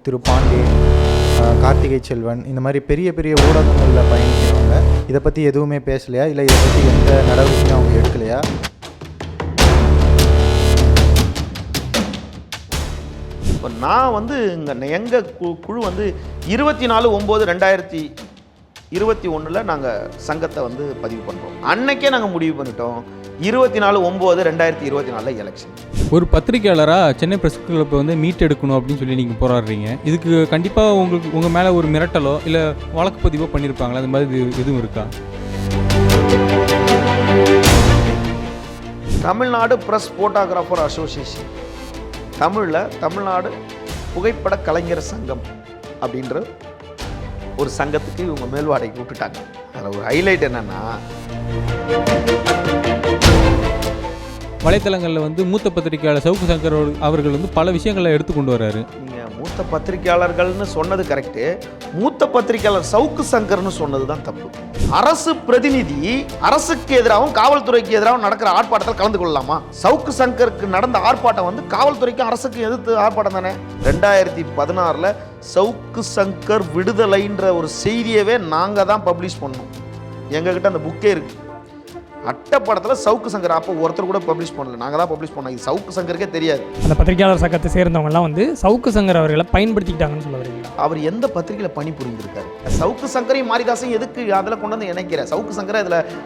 திரு பாண்டே, கார்த்திகை செல்வன் இந்த மாதிரி பெரிய பெரிய ஊடகங்களில் பயணிக்கிறவங்க இதை பற்றி எதுவுமே பேசலையா? இல்லை இதை பற்றி எந்த நடவடிக்கையும் அவங்க எடுக்கலையா? இப்போ நான் இங்கே எங்கள் குழு 24/9/2021 நாங்கள் சங்கத்தை பதிவு பண்ணுறோம். அன்னைக்கே நாங்கள் முடிவு பண்ணிட்டோம் 24/9/2024 எலெக்ஷன். ஒரு பத்திரிகையாளராக சென்னை பிரஸ் கிளப்பை மீட் எடுக்கணும் அப்படின்னு சொல்லி நீங்கள் போராடுறீங்க. இதுக்கு கண்டிப்பாக உங்கள் மேலே ஒரு மிரட்டலோ இல்லை வழக்கு பதிவோ பண்ணியிருப்பாங்களா? அது மாதிரி எதுவும் இருக்கா? தமிழ்நாடு பிரஸ் போட்டோகிராஃபர் அசோசியேஷன், தமிழில் தமிழ்நாடு புகைப்பட கலைஞர் சங்கம் அப்படின்ற ஒரு சங்கத்துக்கு இவங்க மேல்வாடைக்கு விட்டுட்டாங்க. அதில் ஒரு ஹைலைட் என்னென்னா, வலைத்தளங்களில் மூத்த பத்திரிகையாளர் சவுக்கு சங்கர் அவர்கள் பல விஷயங்களை எடுத்து கொண்டு வர்றாரு. நீங்கள் மூத்த பத்திரிகையாளர்கள்னு சொன்னது கரெக்டு, மூத்த பத்திரிகையாளர் சவுக்கு சங்கர்னு சொன்னது தான் தப்பு. அரசு பிரதிநிதி அரசுக்கு எதிராகவும் காவல்துறைக்கு எதிராகவும் நடக்கிற ஆர்ப்பாட்டத்தில் கலந்து கொள்ளலாமா? சவுக்கு சங்கருக்கு நடந்த ஆர்ப்பாட்டம் காவல்துறைக்கும் அரசுக்கு எதிர்த்து ஆர்ப்பாட்டம் தானே. 2016 சவுக்கு சங்கர் விடுதலைன்ற ஒரு செய்தியவே நாங்கள் தான் பப்ளிஷ் பண்ணோம். எங்ககிட்ட அந்த புக்கே இருக்குது. அட்டப்படத்தில் சவுக்கு சங்கர் அப்போ ஒருத்தர் கூட பப்ளிஷ் பண்ணல, நாங்கள் தான் பப்ளிஷ் பண்ணோம். இது சவுக்கு சங்கருக்கே தெரியாது. அந்த பத்திரிகையாளர் சங்கத்தை சேர்ந்தவங்கலாம் சவுக்கு சங்கர் அவர்களை பயன்படுத்திக்கிட்டாங்கன்னு சொல்ல வரீங்களா? அவர் எந்த பத்திரிகையில் பணி புரிந்திருக்காரு? சவுக்கு சங்கரையும் மாரிதாசையும் எதுக்கு அதில் கொண்டு வந்து இணைக்கிறேன்? சவுக்கு சங்கரை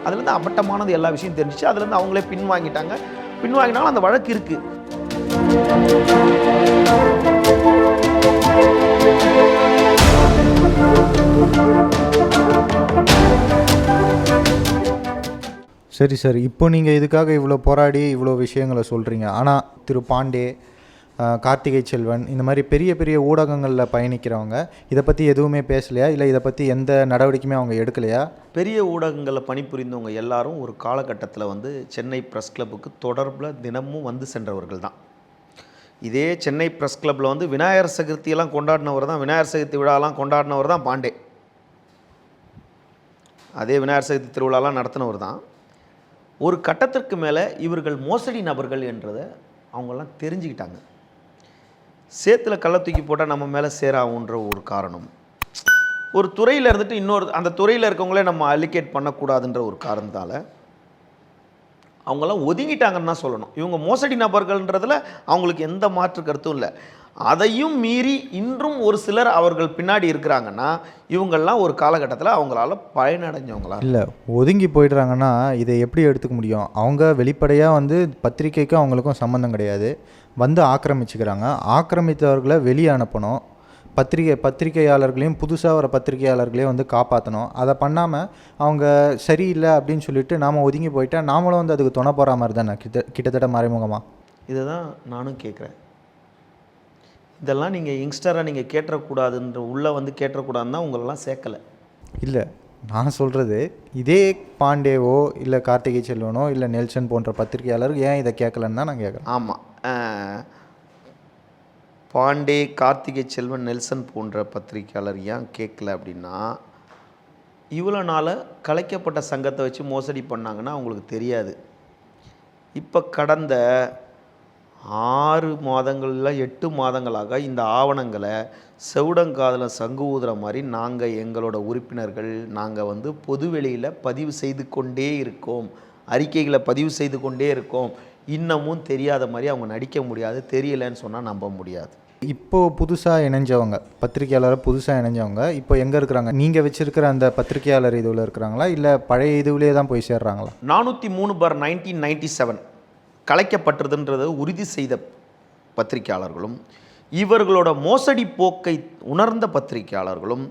அதுலேருந்து அப்பட்டமானது எல்லா விஷயம் தெரிஞ்சிச்சு. அதுலேருந்து அவங்களே பின்வாங்கிட்டாங்க. பின்வாங்கினாலும் அந்த வழக்கு இருக்குது. சரி சார், இப்போ நீங்கள் இதுக்காக இவ்வளோ போராடி இவ்வளோ விஷயங்களை சொல்கிறீங்க. ஆனால் திரு பாண்டே, கார்த்திகை செல்வன் இந்த மாதிரி பெரிய பெரிய ஊடகங்களில் பயணிக்கிறவங்க இதை பற்றி எதுவுமே பேசலையா? இல்லை இதை பற்றி எந்த நடவடிக்கையுமே அவங்க எடுக்கலையா? பெரிய ஊடகங்களில் பணிபுரிந்தவங்க எல்லாரும் ஒரு காலகட்டத்தில் சென்னை ப்ரெஸ் கிளப்புக்கு தொடர்பில் தினமும் சென்றவர்கள் தான். இதே சென்னை ப்ரெஸ் கிளப்பில் விநாயகர் சதுர்த்தியெல்லாம் கொண்டாடினவர் தான், விநாயகர் சதுர்த்தி விழாலாம் கொண்டாடினவர் தான் பாண்டே. அதே விநாயகர் சதுர்த்தி திருவிழாலாம் நடத்தினவர் தான். ஒரு கட்டத்திற்கு மேலே இவர்கள் மோசடி நபர்கள் என்றதை அவங்கெல்லாம் தெரிஞ்சுக்கிட்டாங்க. சேத்துல கள்ள தூக்கி போட்டால் நம்ம மேலே சேராகுன்ற ஒரு காரணம், ஒரு துறையில் இருந்துட்டு இன்னொரு அந்த துறையில் இருக்கவங்களே நம்ம அலிகேட் பண்ணக்கூடாதுன்ற ஒரு காரணத்தால் அவங்களாம் ஒதுங்கிட்டாங்கன்னு தான் சொல்லணும். இவங்க மோசடி நபர்கள்ன்றதில் அவங்களுக்கு எந்த மாற்று கருத்தும் இல்லை. அதையும் மீறி இன்றும் ஒரு சிலர் அவர்கள் பின்னாடி இருக்கிறாங்கன்னா இவங்கெல்லாம் ஒரு காலகட்டத்தில் அவங்களால பயனடைஞ்சவங்களா இல்லை, ஒதுங்கி போயிடுறாங்கன்னா இதை எப்படி எடுத்துக்க முடியும்? அவங்க வெளிப்படையாக பத்திரிக்கைக்கும் அவங்களுக்கும் சம்மந்தம் கிடையாது, ஆக்கிரமிச்சுக்கிறாங்க. ஆக்கிரமித்தவர்களை வெளியே அனுப்பணும், பத்திரிகையாளர்களையும் புதுசாக வர பத்திரிகையாளர்களையும் காப்பாற்றணும். அதை பண்ணாமல் அவங்க சரியில்லை அப்படின்னு சொல்லிட்டு நாம் ஒதுங்கி போயிட்டால் நாமளும் அதுக்கு துணை போகிற மாதிரி தானே கிட்டத்தட்ட மறைமுகமாக. இதை தான் நானும் கேட்குறேன். இதெல்லாம் நீங்கள் யங்ஸ்டராக நீங்கள் கேட்டக்கூடாதுன்ற உள்ளே கேட்டக்கூடாதுன்னு தான் உங்களெல்லாம் சேர்க்கலை. இல்லை, நான் சொல்கிறது இதே பாண்டேவோ இல்லை கார்த்திகை செல்வனோ இல்லை நெல்சன் போன்ற பத்திரிகையாளர் ஏன் இதை கேட்கலன்னு தான் நான் கேட்குறேன். ஆமாம், பாண்டே, கார்த்திகை செல்வன், நெல்சன் போன்ற பத்திரிகையாளர் ஏன் கேட்கல அப்படின்னா, இவ்வளோ நாள் கலைக்கப்பட்ட சங்கத்தை வச்சு மோசடி பண்ணாங்கன்னா அவங்களுக்கு தெரியாது. இப்போ கடந்த 6 மாதங்களில் 8 மாதங்களாக இந்த ஆவணங்களை செவுடங்காதில் சங்கு ஊதுற மாதிரி நாங்கள் எங்களோட உறுப்பினர்கள் நாங்கள் பொதுவெளியில் பதிவு செய்து கொண்டே இருக்கோம், அறிக்கைகளை பதிவு செய்து கொண்டே இருக்கோம். இன்னமும் தெரியாத மாதிரி அவங்க நடிக்க முடியாது, தெரியலைன்னு சொன்னால் நம்ப முடியாது. இப்போது புதுசாக இணைஞ்சவங்க பத்திரிகையாளர் புதுசாக இணைஞ்சவங்க இப்போ எங்கே இருக்கிறாங்க? நீங்கள் வச்சுருக்கிற அந்த பத்திரிகையாளர் இதுவில் இருக்கிறாங்களா இல்லை பழைய இதுவிலே தான் போய் சேர்றாங்களா? 403/1997 கலைக்கப்பட்டதுன்றதை உறுதி செய்த பத்திரிகையாளர்களும் இவர்களோட மோசடி போக்கை உணர்ந்த பத்திரிகையாளர்களும்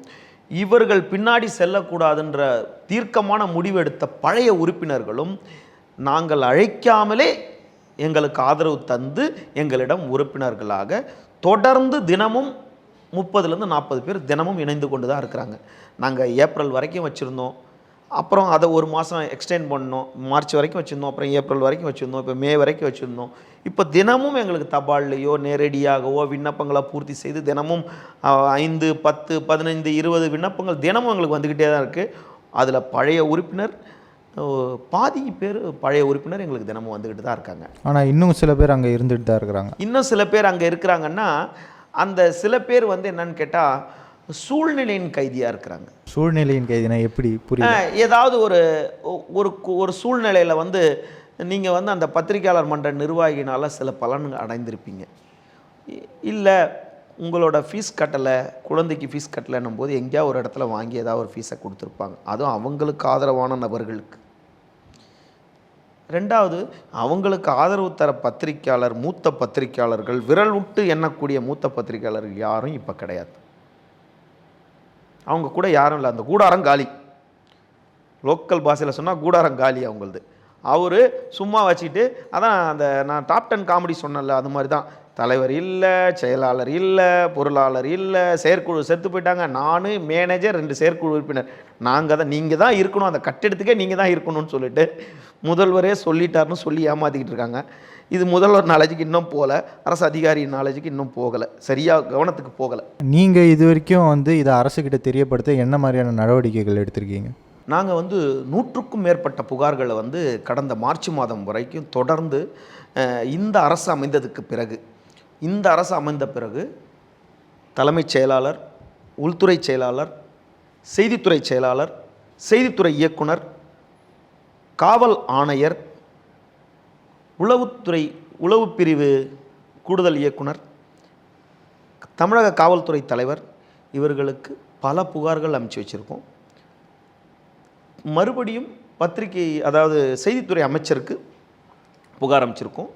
இவர்கள் பின்னாடி செல்லக்கூடாதுன்ற தீர்க்கமான முடிவெடுத்த பழைய உறுப்பினர்களும் நாங்கள் அழைக்காமலே எங்களுக்கு ஆதரவு தந்து எங்களிடம் உறுப்பினர்களாக தொடர்ந்து தினமும் 30-40 பேர் தினமும் இணைந்து கொண்டு தான் இருக்கிறாங்க. நாங்கள் ஏப்ரல் வரைக்கும் வச்சுருந்தோம், அப்புறம் அதை ஒரு மாதம் எக்ஸ்டெண்ட் பண்ணோம், மார்ச் வரைக்கும் வச்சுருந்தோம், அப்புறம் ஏப்ரல் வரைக்கும் வச்சுருந்தோம், இப்போ மே வரைக்கும் வச்சுருந்தோம். இப்போ தினமும் எங்களுக்கு தபால்லையோ நேரடியாகவோ விண்ணப்பங்களை பூர்த்தி செய்து தினமும் 5, 10, 15, 20 விண்ணப்பங்கள் தினமும் எங்களுக்கு வந்துக்கிட்டே தான் இருக்குது. அதில் பழைய உறுப்பினர் பாதி பேர் பழைய உறுப்பினர் எங்களுக்கு தினமும் வந்துக்கிட்டு தான் இருக்காங்க. ஆனால் இன்னும் சில பேர் அங்கே இருந்துகிட்டு தான் இருக்கிறாங்க. இன்னும் சில பேர் அங்கே இருக்கிறாங்கன்னா அந்த சில பேர் வந்து என்னன்னு கேட்டால் சூழ்நிலையின் கைதியாக இருக்கிறாங்க. சூழ்நிலையின் கைதினா எப்படி புரியுது? ஏதாவது ஒரு ஒரு ஒரு சூழ்நிலையில் வந்து நீங்கள் வந்து அந்த பத்திரிகையாளர் மன்ற நிர்வாகினால் சில பலன் அடைந்திருப்பீங்க. இல்லை உங்களோட ஃபீஸ் கட்டலை, குழந்தைக்கு ஃபீஸ் கட்டலைன்னும் போது எங்கேயா ஒரு இடத்துல வாங்கி ஏதாவது ஒரு ஃபீஸை கொடுத்துருப்பாங்க. அதுவும் அவங்களுக்கு ஆதரவான நபர்களுக்கு. ரெண்டாவது, அவங்களுக்கு ஆதரவு தர பத்திரிக்கையாளர், மூத்த பத்திரிக்கையாளர்கள், விரல் விட்டு எண்ணக்கூடிய மூத்த பத்திரிக்கையாளர்கள் யாரும் இப்போ கிடையாது. அவங்க கூட யாரும் இல்லை. அந்த கூடாரம் காலி. லோக்கல் பாஷையில் சொன்னால் கூடாரம் காலி அவங்களது. அவர் சும்மா வச்சுக்கிட்டு அதான் அந்த நான் டாப் 10 காமெடி சொன்னல, அது மாதிரி தான். தலைவர் இல்லை, செயலாளர் இல்லை, பொருளாளர் இல்லை, செயற்குழு செத்து போயிட்டாங்க, நான் மேனேஜர் 2 செயற்குழு உறுப்பினர், நீங்கள் தான் இருக்கணும், அந்த கட்டிடத்துக்கே நீங்கள் தான் இருக்கணும்னு சொல்லிட்டு முதல்வரே சொல்லிட்டாருன்னு சொல்லி ஏமாற்றிக்கிட்டு இருக்காங்க. இது முதல்வர் நாலேஜுக்கு இன்னும் போகலை, அரசு அதிகாரி நாலேஜுக்கு இன்னும் போகலை, சரியாக கவனத்துக்கு போகலை. நீங்கள் இது வரைக்கும் வந்து இதை அரசுக்கிட்ட தெரியப்படுத்த என்ன மாதிரியான நடவடிக்கைகள் எடுத்திருக்கீங்க? நாங்கள் வந்து 100க்கும் மேற்பட்ட புகார்களை வந்து கடந்த மார்ச் மாதம் வரைக்கும் தொடர்ந்து இந்த அரசு அமைந்த பிறகு தலைமைச் செயலாளர், உள்துறை செயலாளர், செய்தித்துறை செயலாளர், செய்தித்துறை இயக்குனர், காவல் ஆணையர், உளவு பிரிவு கூடுதல் இயக்குனர், தமிழக காவல்துறை தலைவர், இவர்களுக்கு பல புகார்கள் அனுப்பிச்சு வச்சுருக்கோம். மறுபடியும் பத்திரிகை, அதாவது செய்தித்துறை அமைச்சருக்கு புகார் அமைச்சிருக்கோம்.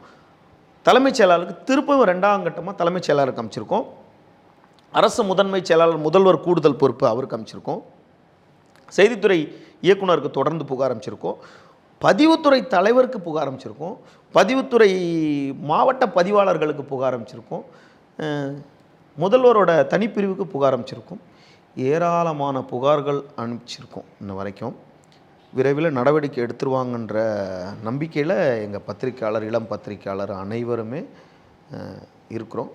தலைமைச் செயலாளருக்கு திருப்பவும் 2ஆம் கட்டமாக தலைமைச் செயலாளருக்கு அமைச்சிருக்கோம். அரசு முதன்மை செயலாளர், முதல்வர் கூடுதல் பொறுப்பு அவருக்கு அமைச்சிருக்கோம். செய்தித்துறை இயக்குனருக்கு தொடர்ந்து புகார் அமைச்சிருக்கோம். பதிவுத்துறை தலைவருக்கு புகார் அமைச்சிருக்கோம். பதிவுத்துறை மாவட்ட பதிவாளர்களுக்கு புகார் அமைச்சிருக்கோம். முதல்வரோட தனிப்பிரிவுக்கு புகார் அமைச்சிருக்கோம். ஏராளமான புகார்கள் அனுப்பிச்சிருக்கோம். இன்ன வரைக்கும் விரைவில் நடவடிக்கை எடுத்துருவாங்கன்ற நம்பிக்கையில் எங்கள் பத்திரிக்கையாளர், இளம் பத்திரிக்கையாளர் அனைவருமே இருக்கிறோம்.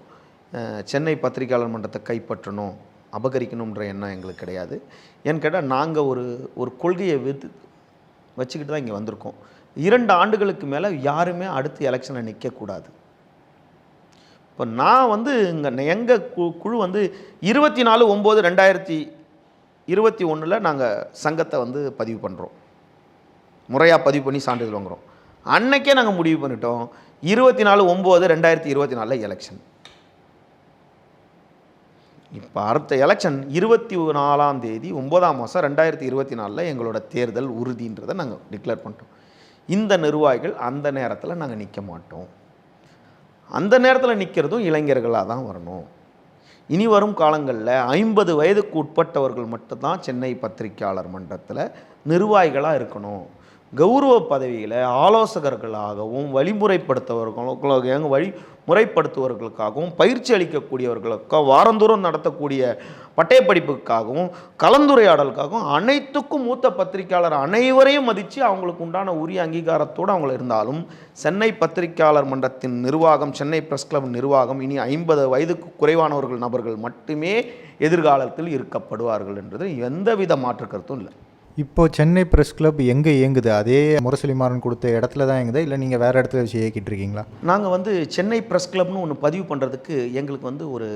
சென்னை பத்திரிக்கையாளர் மன்றத்தை கைப்பற்றணும், அபகரிக்கணுன்ற எண்ணம் எங்களுக்கு கிடையாது. ஏன்னு கேட்டால் நாங்கள் ஒரு கொள்கையை வச்சுக்கிட்டு தான் இங்கே வந்திருக்கோம். 2 ஆண்டுகளுக்கு மேலே யாருமே அடுத்து எலெக்ஷனில் நிற்கக்கூடாது. இப்போ நான் வந்து எங்கள் குழு வந்து 24/9/2021 நாங்கள் சங்கத்தை வந்து பதிவு பண்ணுறோம். முறையாக பதிவு பண்ணி சான்றிதழ் வாங்குகிறோம். அன்னைக்கே நாங்கள் முடிவு பண்ணிட்டோம் 24/9/2024 எலெக்ஷன். இப்போ அடுத்த எலெக்ஷன் 24ஆம் தேதி 9ஆம் மாதம் 2024 எங்களோட தேர்தல் உறுதின்றதை நாங்கள் டிக்ளேர் பண்ணிட்டோம். இந்த நிர்வாகிகள் அந்த நேரத்தில் நாங்கள் நிற்க மாட்டோம். அந்த நேரத்தில் நிற்கிறதும் இளைஞர்களாக தான் வரணும். இனி வரும் காலங்களில் 50 வயதுக்கு உட்பட்டவர்கள் மட்டும்தான் சென்னை பத்திரிக்கையாளர் மன்றத்தில் நிர்வாகிகளாக இருக்கணும். கௌரவ பதவியில் ஆலோசகர்களாகவும் வழிமுறைப்படுத்துவர்களுக்காகவும் பயிற்சி அளிக்கக்கூடியவர்களுக்காக வாரந்தோறும் நடத்தக்கூடிய பட்டயப்படிப்புக்காகவும் கலந்துரையாடலுக்காகவும் அனைத்துக்கும் மூத்த பத்திரிகையாளர் அனைவரையும் மதித்து அவங்களுக்கு உண்டான உரிய அங்கீகாரத்தோடு அவங்கள இருந்தாலும் சென்னை பத்திரிகையாளர் மன்றத்தின் நிர்வாகம், சென்னை பிரஸ் கிளப் நிர்வாகம் இனி 50 வயதுக்கு குறைவானவர்கள் நபர்கள் மட்டுமே எதிர்காலத்தில் இருக்கப்படுவார்கள் என்றது எந்தவித மாற்று கருத்தும் இல்லை. இப்போது சென்னை ப்ரெஸ் கிளப் எங்கே இயங்குது? அதே முரசொலி மாறன் கொடுத்த இடத்துல தான் இயங்குதா, இல்லை நீங்கள் வேறு இடத்துல வச்சு இயக்கிட்டு இருக்கீங்களா? நாங்கள் வந்து சென்னை ப்ரெஸ் கிளப்னு ஒன்று பதிவு பண்ணுறதுக்கு எங்களுக்கு வந்து ஒரு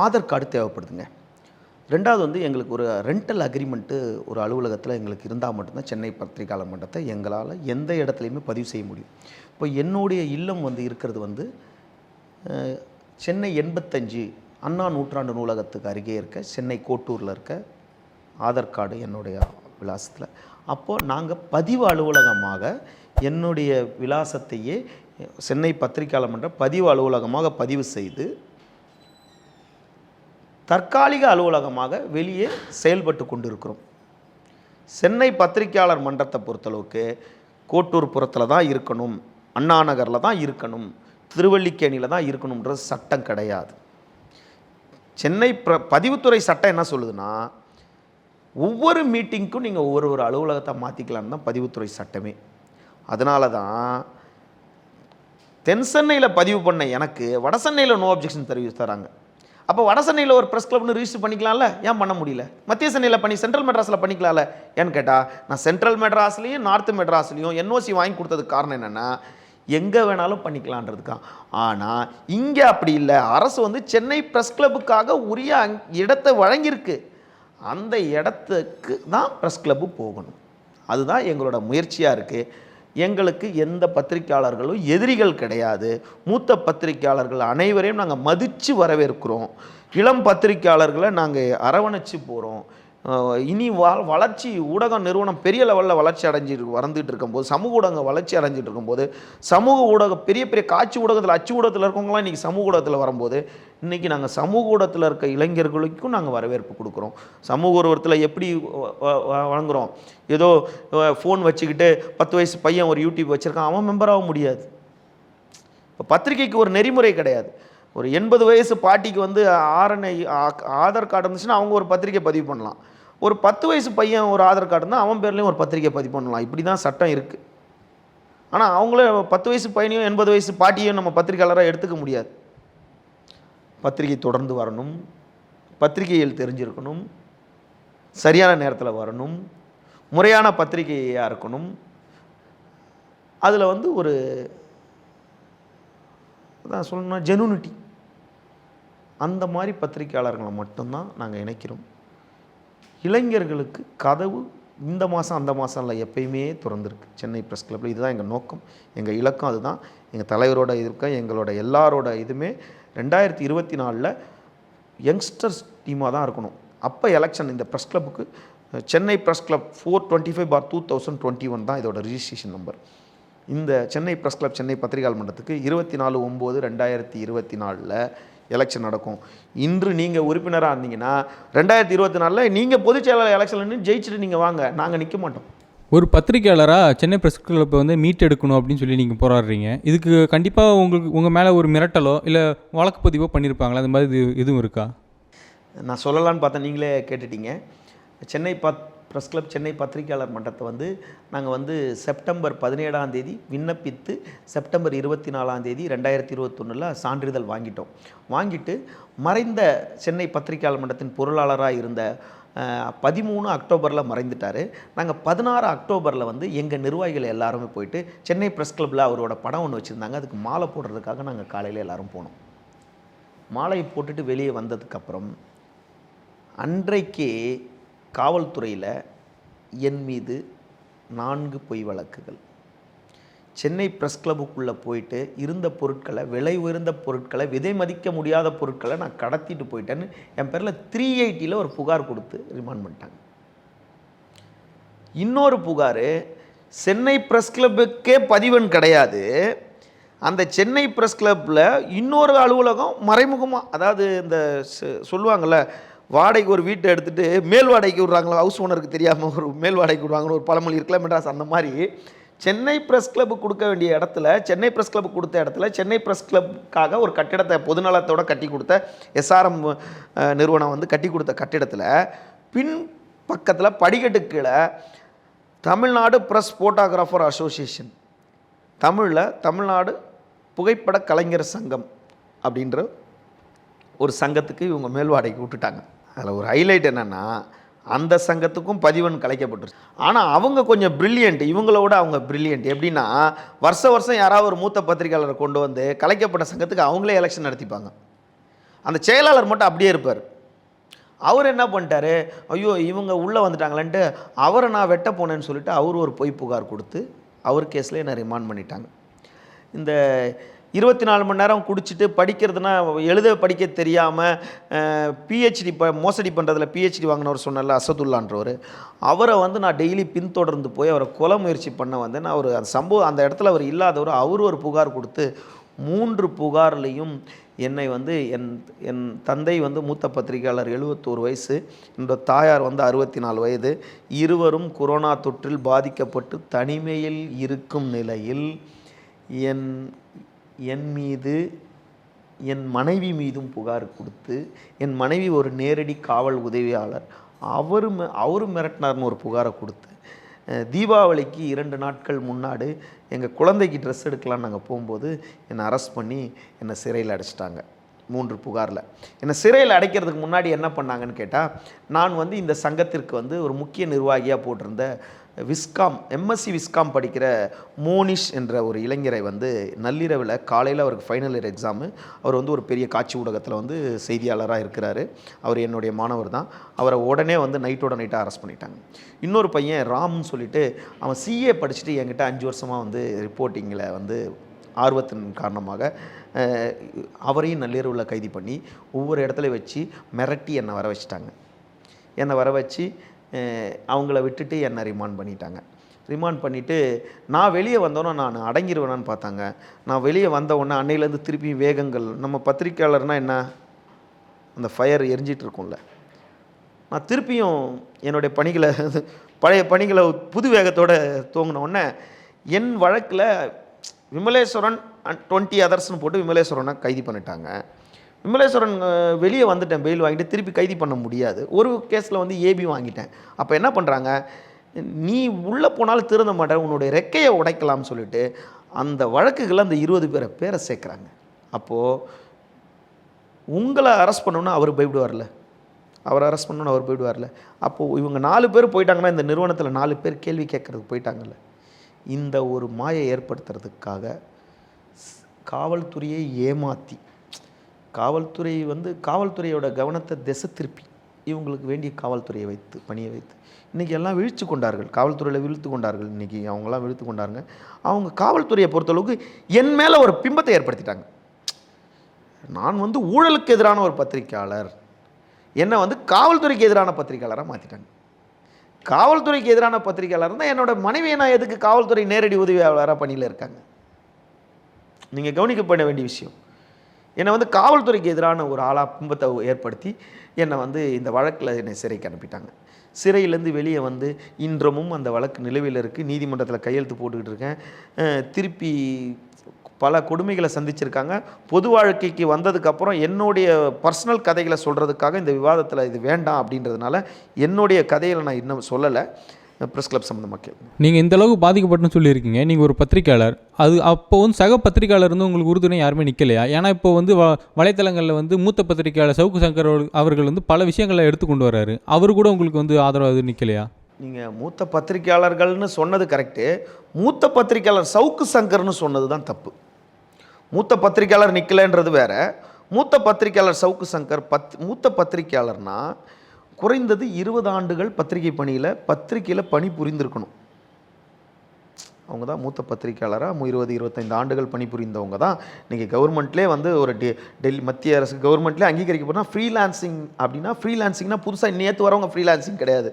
ஆதார் கார்டு தேவைப்படுதுங்க. 2வது வந்து எங்களுக்கு ஒரு ரெண்டல் அக்ரிமெண்ட்டு ஒரு அலுவலகத்தில் எங்களுக்கு இருந்தால் மட்டும்தான் சென்னை பத்திரிகையாளர் மன்றத்தை எங்களால் எந்த இடத்துலையுமே பதிவு செய்ய முடியும். இப்போ என்னுடைய இல்லம் வந்து இருக்கிறது வந்து சென்னை 85 அண்ணா நூற்றாண்டு நூலகத்துக்கு அருகே இருக்க சென்னை கோட்டூரில் இருக்க ஆதார் கார்டு என்னுடைய விலாசத்தில். அப்போது நாங்கள் பதிவு அலுவலகமாக என்னுடைய விலாசத்தையே சென்னை பத்திரிகையாளர் மன்ற பதிவு அலுவலகமாக பதிவு செய்து தற்காலிக அலுவலகமாக வெளியே செயல்பட்டு கொண்டிருக்கிறோம். சென்னை பத்திரிகையாளர் மன்றத்தை பொறுத்தளவுக்கு கோட்டூர் புறத்தில் தான் இருக்கணும், அண்ணா நகரில் தான் இருக்கணும், திருவல்லிக்கேணியில் தான் இருக்கணுன்றது சட்டம் கிடையாது. சென்னை பதிவுத்துறை சட்டம் என்ன சொல்லுதுன்னா, ஒவ்வொரு மீட்டிங்க்கும் நீங்கள் ஒவ்வொரு அலுவலகத்தை மாற்றிக்கலான்னு தான் பதிவுத்துறை சட்டமே. அதனால தான் தென் சென்னையில் பதிவு பண்ண எனக்கு வட சென்னையில் நோ அப்ஜெக்ஷன் தெரிவித்து தராங்க. அப்போ வட சென்னையில் ஒரு ப்ரெஸ் கிளப்னு ரிஜிஸ்டர் பண்ணிக்கலாம்ல, ஏன் பண்ண முடியல? மத்திய சென்னையில் பண்ணி சென்ட்ரல் மெட்ராஸில் பண்ணிக்கலாம்ல ஏன்னு கேட்டால், நான் சென்ட்ரல் மெட்ராஸ்லேயும் நார்த் மெட்ராஸ்லேயும் என்ஓசி வாங்கி கொடுத்ததுக்கு காரணம் என்னென்னா, எங்கே வேணாலும் பண்ணிக்கலான்றதுக்காக. ஆனால் இங்கே அப்படி இல்லை. அரசு வந்து சென்னை ப்ரெஸ் கிளப்புக்காக உரிய இடத்தை வழங்கியிருக்கு. அந்த இடத்துக்கு தான் ப்ரெஸ் கிளப்பு போகணும். அதுதான் எங்களோட முயற்சியாக இருக்குது. எங்களுக்கு எந்த பத்திரிக்கையாளர்களும் எதிரிகள் கிடையாது. மூத்த பத்திரிக்கையாளர்கள் அனைவரையும் நாங்கள் மதித்து வரவேற்கிறோம். இளம் பத்திரிக்கையாளர்களை நாங்கள் அரவணைச்சு போகிறோம். இனி வளர்ச்சி ஊடக நிறுவனம் பெரிய லெவலில் வளர்ச்சி வந்துட்டு இருக்கும்போது, சமூக ஊடகங்கள் வளர்ச்சி அடைஞ்சிட்டு இருக்கும்போது, சமூக ஊடகம் பெரிய பெரிய காட்சி ஊடகத்தில் அச்சு ஊடகத்தில் இருக்கவங்களாம் இன்றைக்கி சமூக ஊடகத்தில் வரும்போது, இன்றைக்கி நாங்கள் சமூக ஊடகத்தில் இருக்க இளைஞர்களுக்கும் நாங்கள் வரவேற்பு கொடுக்குறோம். சமூக ஊடகத்தில் எப்படி வழங்குகிறோம்? ஏதோ ஃபோன் வச்சுக்கிட்டு 10 வயசு பையன் ஒரு யூடியூப் வச்சுருக்கான், அவன் மெம்பராக முடியாது. இப்போ பத்திரிகைக்கு ஒரு நெறிமுறை கிடையாது. ஒரு 80 வயசு பாட்டிக்கு வந்து ஆதார் கார்டு இருந்துச்சுன்னா அவங்க ஒரு பத்திரிக்கை பதிவு பண்ணலாம். ஒரு 10 வயசு பையன் ஒரு ஆதார் கார்டு இருந்தால் அவன் பேர்லேயும் ஒரு பத்திரிக்கை பதிவு பண்ணலாம். இப்படி தான் சட்டம் இருக்குது. ஆனால் அவங்கள 10 வயசு பையனையும் 80 வயசு பாட்டியும் நம்ம பத்திரிக்கையாளராக எடுத்துக்க முடியாது. பத்திரிகை தொடர்ந்து வரணும், பத்திரிகைகள் தெரிஞ்சிருக்கணும், சரியான நேரத்தில் வரணும், முறையான பத்திரிகையாக இருக்கணும். அதில் வந்து ஒரு அதான் சொல்லணும்னா ஜெனுனிட்டி, அந்த மாதிரி பத்திரிகையாளர்களை மட்டும்தான் நாங்கள் இணைக்கிறோம். இளைஞர்களுக்கு கதவு இந்த மாதம் அந்த மாதம் இல்லை, எப்பயுமே திறந்துருக்கு சென்னை ப்ரெஸ் கிளப்பில். இதுதான் எங்கள் நோக்கம், எங்கள் இலக்கம். அதுதான் எங்கள் தலைவரோட இருக்க எங்களோட எல்லாரோட இதுவுமே 2024 யங்ஸ்டர்ஸ் டீமாக தான் இருக்கணும். அப்போ எலெக்ஷன் இந்த ப்ரெஸ் கிளப்புக்கு சென்னை ப்ரெஸ் கிளப் 425/2021 தான் இதோட ரிஜிஸ்ட்ரேஷன் நம்பர். இந்த சென்னை ப்ரெஸ் கிளப் சென்னை பத்திரிகையாளர் மன்றத்துக்கு 24/9/2024 எலெக்ஷன் நடக்கும். இன்று நீங்கள் உறுப்பினராக இருந்தீங்கன்னா 2024 நீங்கள் பொதுச் செயலாளர் எலெக்ஷன் ஜெயிச்சுட்டு நீங்கள் வாங்க, நாங்கள் நிற்க மாட்டோம். ஒரு பத்திரிக்கையாளராக சென்னை ப்ரெஸ் கிளப்பை வந்து மீட் எடுக்கணும் அப்படின்னு சொல்லி நீங்கள் போராடுறீங்க. இதுக்கு கண்டிப்பாக உங்கள் மேலே ஒரு மிரட்டலோ இல்லை வழக்கு பதிவோ பண்ணியிருப்பாங்களா? அந்த மாதிரி எதுவும் இருக்கா? நான் சொல்லலான்னு பார்த்தேன், நீங்களே கேட்டுட்டீங்க. சென்னை ப்ரெஸ் கிளப் சென்னை பத்திரிகையாளர் மன்றத்தை வந்து நாங்கள் வந்து செப்டம்பர் 17 விண்ணப்பித்து செப்டம்பர் 24 2021 சான்றிதழ் வாங்கிட்டோம். வாங்கிட்டு மறைந்த சென்னை பத்திரிகையாளர் மன்றத்தின் பொருளாளராக இருந்த 13 அக்டோபரில் மறைந்துட்டார். நாங்கள் 16 அக்டோபரில் வந்து எங்கள் நிர்வாகிகள் எல்லாருமே போயிட்டு சென்னை ப்ரெஸ் கிளப்பில் அவரோட படம் ஒன்று வச்சுருந்தாங்க, அதுக்கு மாலை போடுறதுக்காக நாங்கள் காலையில் எல்லோரும் போனோம். மாலையை போட்டுட்டு வெளியே வந்ததுக்கப்புறம் அன்றைக்கே காவல்துறையில் என் மீது 4 பொய் வழக்குகள். சென்னை ப்ரெஸ் கிளப்புக்குள்ளே போயிட்டு இருந்த பொருட்களை, விலை உயர்ந்த பொருட்களை, விதை மதிக்க முடியாத பொருட்களை நான் கடத்திட்டு போயிட்டேன்னு என் பேரில் 380 ஒரு புகார் கொடுத்து ரிமாண்ட் பண்ணிட்டாங்க. இன்னொரு புகார், சென்னை ப்ரெஸ் கிளப்புக்கே பதிவெண் கிடையாது, அந்த சென்னை ப்ரெஸ் கிளப்பில் இன்னொரு அலுவலகம் மறைமுகமாக, அதாவது இந்த சொல்லுவாங்கள்ல வாடகைக்கு ஒரு வீட்டை எடுத்துகிட்டு மேல் வாடகைக்கு விடுறாங்களோ, ஹவுஸ் ஓனருக்கு தெரியாமல் ஒரு மேல் வாடகைக்கு விடுவாங்கன்னு ஒரு பழமொழி இருக்குல்ல மெட்ராஸ், அந்த மாதிரி சென்னை ப்ரெஸ் கிளப்பு கொடுக்க வேண்டிய இடத்துல, சென்னை ப்ரெஸ் கிளப்பு கொடுத்த இடத்துல சென்னை ப்ரெஸ் கிளப்புக்காக ஒரு கட்டிடத்தை பொதுநலத்தோடு கட்டி கொடுத்த SRM நிறுவனம் வந்து கட்டி கொடுத்த கட்டிடத்தில் பின் பக்கத்தில் படிக்கட்டுக்கு கீழே தமிழ்நாடு ப்ரெஸ் ஃபோட்டோகிராஃபர் அசோசியேஷன், தமிழில் தமிழ்நாடு புகைப்பட கலைஞர் சங்கம் அப்படின்ற ஒரு சங்கத்துக்கு இவங்க மேல் வாடகைக்கு விட்டுட்டாங்க. அதில் ஒரு ஹைலைட் என்னென்னா, அந்த சங்கத்துக்கும் பதிவெண் கலைக்கப்பட்டுருச்சு. ஆனால் அவங்க கொஞ்சம் பிரில்லியன்ட், இவங்களோட அவங்க பிரில்லியன்ட். எப்படின்னா, வருஷம் யாராவது ஒரு மூத்த பத்திரிகையாளரை கொண்டு வந்து கலைக்கப்பட்ட சங்கத்துக்கு அவங்களே எலெக்ஷன் நடத்திப்பாங்க. அந்த செயலாளர் மட்டும் அப்படியே இருப்பார். அவர் என்ன பண்ணிட்டாரு, ஐயோ இவங்க உள்ளே வந்துட்டாங்களேன்ட்டு அவரை நான் வெட்ட போனேன்னு சொல்லிட்டு அவர் ஒரு பொய் புகார் கொடுத்து அவர் கேஸில் என்னை ரிமாண்ட் பண்ணிட்டாங்க. இந்த 24 மணி நேரம் குடிச்சிட்டு படிக்கிறதுனா எழுத படிக்க தெரியாமல் PhD மோசடி பண்ணுறதுல PhD வாங்கினவர் சொன்னல அசதுல்லான்றவர், அவரை வந்து நான் டெய்லி பின்தொடர்ந்து போய் அவரை கொலை முயற்சி பண்ண வந்தேன். அவர் அந்த சம்பவம் அந்த இடத்துல அவர் இல்லாதவர், அவர் ஒரு புகார் கொடுத்து 3 புகார்லேயும் என்னை வந்து என் தந்தை வந்து மூத்த பத்திரிகையாளர் 71 வயசு, என்னோட தாயார் வந்து 64 வயது, இருவரும் கொரோனா தொற்றில் பாதிக்கப்பட்டு தனிமையில் இருக்கும் நிலையில் என் மீது என் மனைவி மீதும் புகார் கொடுத்து, என் மனைவி ஒரு நேரடி காவல் உதவியாளர், அவரு மிரட்டினார்னு ஒரு புகாரை கொடுத்து, தீபாவளிக்கு 2 நாட்கள் முன்னாடி எங்கள் குழந்தைக்கு ட்ரெஸ் எடுக்கலான்னு நாங்கள் போகும்போது என்னை அரெஸ்ட் பண்ணி என்னை சிறையில் அடைச்சிட்டாங்க. 3 புகாரில். என்னை சிறையில் அடைக்கிறதுக்கு முன்னாடி என்ன பண்ணாங்கன்னு கேட்டால், நான் வந்து இந்த சங்கத்திற்கு வந்து ஒரு முக்கிய நிர்வாகியாக போட்டிருந்த விஸ்காம் எம்எஸ்சி விஸ்காம் படிக்கிற மோனிஷ் என்ற ஒரு இளைஞரை வந்து நள்ளிரவில் காலையில் அவருக்கு ஃபைனல் இயர் எக்ஸாமு. அவர் வந்து ஒரு பெரிய காட்சி ஊடகத்தில் வந்து செய்தியாளராக இருக்கிறாரு. அவர் என்னுடைய மாணவர் தான். அவரை உடனே வந்து நைட்டோட நைட்டாக அரெஸ்ட் பண்ணிட்டாங்க. இன்னொரு பையன் ராம்னு சொல்லிட்டு அவன் சிஏ படிச்சுட்டு என்கிட்ட 5 வருஷமாக வந்து ரிப்போர்ட்டிங்கில் வந்து ஆர்வத்தின் காரணமாக அவரையும் நள்ளிரவில் கைது பண்ணி ஒவ்வொரு இடத்துல வச்சு மிரட்டி என்னை வர வச்சுட்டாங்க. என்னை வர வச்சு அவங்கள விட்டுட்டு என்னை ரிமாண்ட் பண்ணிட்டாங்க. ரிமாண்ட் பண்ணிவிட்டு நான் வெளியே வந்தோன்னே நான் அடங்கிடுவேனான்னு பார்த்தாங்க. நான் வெளியே வந்த உடனே அன்னையிலேருந்து திருப்பி வேகங்கள், நம்ம பத்திரிக்கையாளர்னால் என்ன, அந்த ஃபயர் எரிஞ்சிட்டு இருக்கும்ல, நான் திருப்பியும் என்னுடைய பணிகளை பழைய பணிகளை புது வேகத்தோடு துவங்கின உடனே என் வழக்கில் விமலேஸ்வரன் அண்ட் 20 அதர்ஸ்னு போட்டு விமலேஸ்வரனை கைது பண்ணிட்டாங்க. விமலேஸ்வரன் வெளியே வந்துட்டேன், பெயில் வாங்கிட்டு திருப்பி கைது பண்ண முடியாது. ஒரு கேஸில் வந்து ஏபி வாங்கிட்டேன். அப்போ என்ன பண்ணுறாங்க, நீ உள்ளே போனாலும் திருந்த மாட்டேன், உன்னுடைய ரெக்கையை உடைக்கலாம்னு சொல்லிட்டு அந்த வழக்குகளை அந்த 20 பேரை சேர்க்குறாங்க. அப்போது உங்களை அரெஸ்ட் பண்ணணுன்னா அவர் பயப்படுவார்ல, அவர் அரெஸ்ட் பண்ணணுன்னு அவர் போயிடுவார்ல. அப்போது இவங்க 4 பேர் போயிட்டாங்கன்னா இந்த நிறுவனத்தில் 4 பேர் கேள்வி கேட்குறதுக்கு போயிட்டாங்கல்ல. இந்த ஒரு மாயை ஏற்படுத்துறதுக்காக காவல்துறையை ஏமாற்றி, காவல்துறை வந்து காவல்துறையோட கவனத்தை திசை திருப்பி இவங்களுக்கு வேண்டிய காவல்துறையை வைத்து பணியை வைத்து இன்றைக்கி எல்லாம் வீழ்ச்சி கொண்டார்கள். காவல்துறையில் வீழ்த்து கொண்டார்கள். இன்றைக்கி அவங்களாம் வீழ்த்து கொண்டாருங்க. அவங்க காவல்துறையை பொறுத்தளவுக்கு என் மேலே ஒரு பிம்பத்தை ஏற்படுத்திட்டாங்க. நான் வந்து ஊழலுக்கு எதிரான ஒரு பத்திரிக்கையாளர், என்னை வந்து காவல்துறைக்கு எதிரான பத்திரிக்கையாளராக மாற்றிட்டாங்க. காவல்துறைக்கு எதிரான பத்திரிக்கையாளர் தான் என்னோட மனைவியை நான் எதுக்கு காவல்துறை நேரடி உதவியாளராக பணியில் இருக்காங்க. நீங்கள் கவனிக்கப்பட வேண்டிய விஷயம், என்னை வந்து காவல்துறைக்கு எதிரான ஒரு ஆளாக பிம்பத்தை ஏற்படுத்தி என்னை வந்து இந்த வழக்கில் என்னை சிறைக்கு அனுப்பிட்டாங்க. சிறையிலேருந்து வெளியே வந்து இன்றமும் அந்த வழக்கு நிலுவையில் இருக்குது. நீதிமன்றத்தில் கையெழுத்து போட்டுக்கிட்டு இருக்கேன். திருப்பி பல கொடுமைகளை சந்திச்சிருக்காங்க. பொது வாழ்க்கைக்கு வந்ததுக்கப்புறம் என்னுடைய பர்சனல் கதைகளை சொல்கிறதுக்காக இந்த விவாதத்தில் இது வேண்டாம் அப்படின்றதுனால என்னுடைய கதைகளை நான் இன்னும் சொல்லலை. ப்ரெஸ் கிளப் சம்மந்தமாக நீங்கள் இந்த அளவுக்கு பாதிக்கப்பட்டுன்னு சொல்லியிருக்கீங்க. நீங்கள் ஒரு பத்திரிக்கையாளர், அது அப்போ வந்து சக பத்திரிக்கையாளர் வந்து உங்களுக்கு உறுதுணை யாருமே நிற்கலையா? ஏன்னா இப்போ வந்து வலைத்தளங்களில் வந்து மூத்த பத்திரிக்கையாளர் சவுக்கு சங்கர் அவர்கள் வந்து பல விஷயங்களை எடுத்து கொண்டு வர்றாரு. அவர் கூட உங்களுக்கு வந்து ஆதரவு நிற்கலையா? நீங்கள் மூத்த பத்திரிக்கையாளர்கள்னு சொன்னது கரெக்டு. மூத்த பத்திரிக்கையாளர் சவுக்கு சங்கர்னு சொன்னது தான் தப்பு. மூத்த பத்திரிக்கையாளர் நிற்கலைன்றது வேற. மூத்த பத்திரிக்கையாளர் சவுக்கு சங்கர் மூத்த பத்திரிக்கையாளர்னா குறைந்தது 20 ஆண்டுகள் பத்திரிகை பத்திரிகையில் பணி புரிந்திருக்கணும். அவங்க தான் மூத்த பத்திரிக்கையாளராக 20-25 ஆண்டுகள் பணி புரிந்தவங்க தான் இன்றைக்கி கவர்மெண்ட்லேயே வந்து ஒரு டெல்லி மத்திய அரசு கவர்மெண்ட்லேயே அங்கீகரிக்கப்பட்டா ஃப்ரீலான்சிங் அப்படின்னா, ஃப்ரீலான்சிங்னா புதுசாக நேற்று வரவங்க ஃப்ரீலான்சிங் கிடையாது.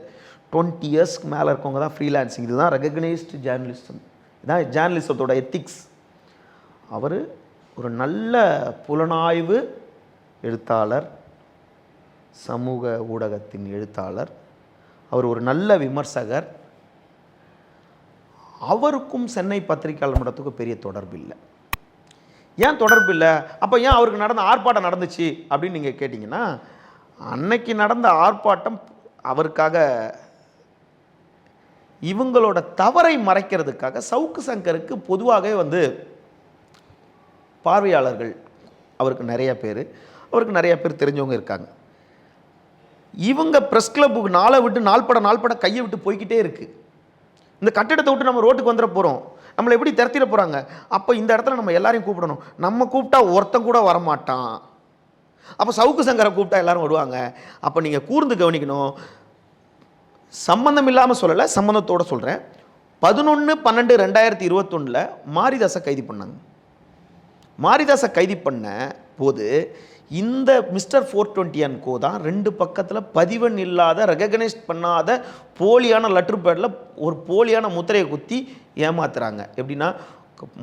20 இயர்ஸ்க்கு மேலே இருக்கவங்க தான் ஃப்ரீலான்சிங். இதுதான் ரெகக்னைஸ்டு ஜேர்னலிசம். இதுதான் ஜேர்னலிசத்தோட எத்திக்ஸ். அவர் ஒரு நல்ல புலனாய்வு எழுத்தாளர், சமூக ஊடகத்தின் எழுத்தாளர், அவர் ஒரு நல்ல விமர்சகர். அவருக்கும் சென்னை பத்திரிகையாளர் மன்றத்துக்கும் பெரிய தொடர்பு இல்லை. ஏன் தொடர்பு இல்லை? அப்போ ஏன் அவருக்கு நடந்த ஆர்ப்பாட்டம் நடந்துச்சு அப்படின்னு நீங்கள் கேட்டிங்கன்னா, அன்னைக்கு நடந்த ஆர்ப்பாட்டம் அவருக்காக இவங்களோட தவறை மறைக்கிறதுக்காக சவுக்கு சங்கருக்கு பொதுவாகவே வந்து பார்வையாளர்கள் அவருக்கு நிறைய பேர் தெரிஞ்சவங்க இருக்காங்க. இவங்க ப்ரெஸ் கிளப்புக்கு நாளை விட்டு நாள்பட கையை விட்டு போய்கிட்டே இருக்குது. இந்த கட்டிடத்தை விட்டு நம்ம ரோட்டுக்கு வந்துட போகிறோம், நம்மளை எப்படி திரத்திட போகிறாங்க. அப்போ இந்த இடத்துல நம்ம எல்லாரையும் கூப்பிடணும். நம்ம கூப்பிட்டா ஒருத்தன் கூட வரமாட்டான். அப்போ சவுக்கு சங்கரை கூப்பிட்டா எல்லாரும் வருவாங்க. அப்போ நீங்கள் கூர்ந்து கவனிக்கணும். சம்பந்தம் இல்லாமல் சொல்லலை, சம்பந்தத்தோடு சொல்கிறேன். 11/12/2021 மாரிதாஸை கைது பண்ணாங்க. மாரிதாஸை கைது பண்ண போது இந்த மிஸ்டர் 420 அண்ட் கோ தான் 2 பக்கத்தில் பதிவன் இல்லாத ரெகக்னைஸ்ட் பண்ணாத போலியான லெட்டர் பேடில் ஒரு போலியான முத்திரையை குத்தி ஏமாத்துறாங்க. எப்படின்னா,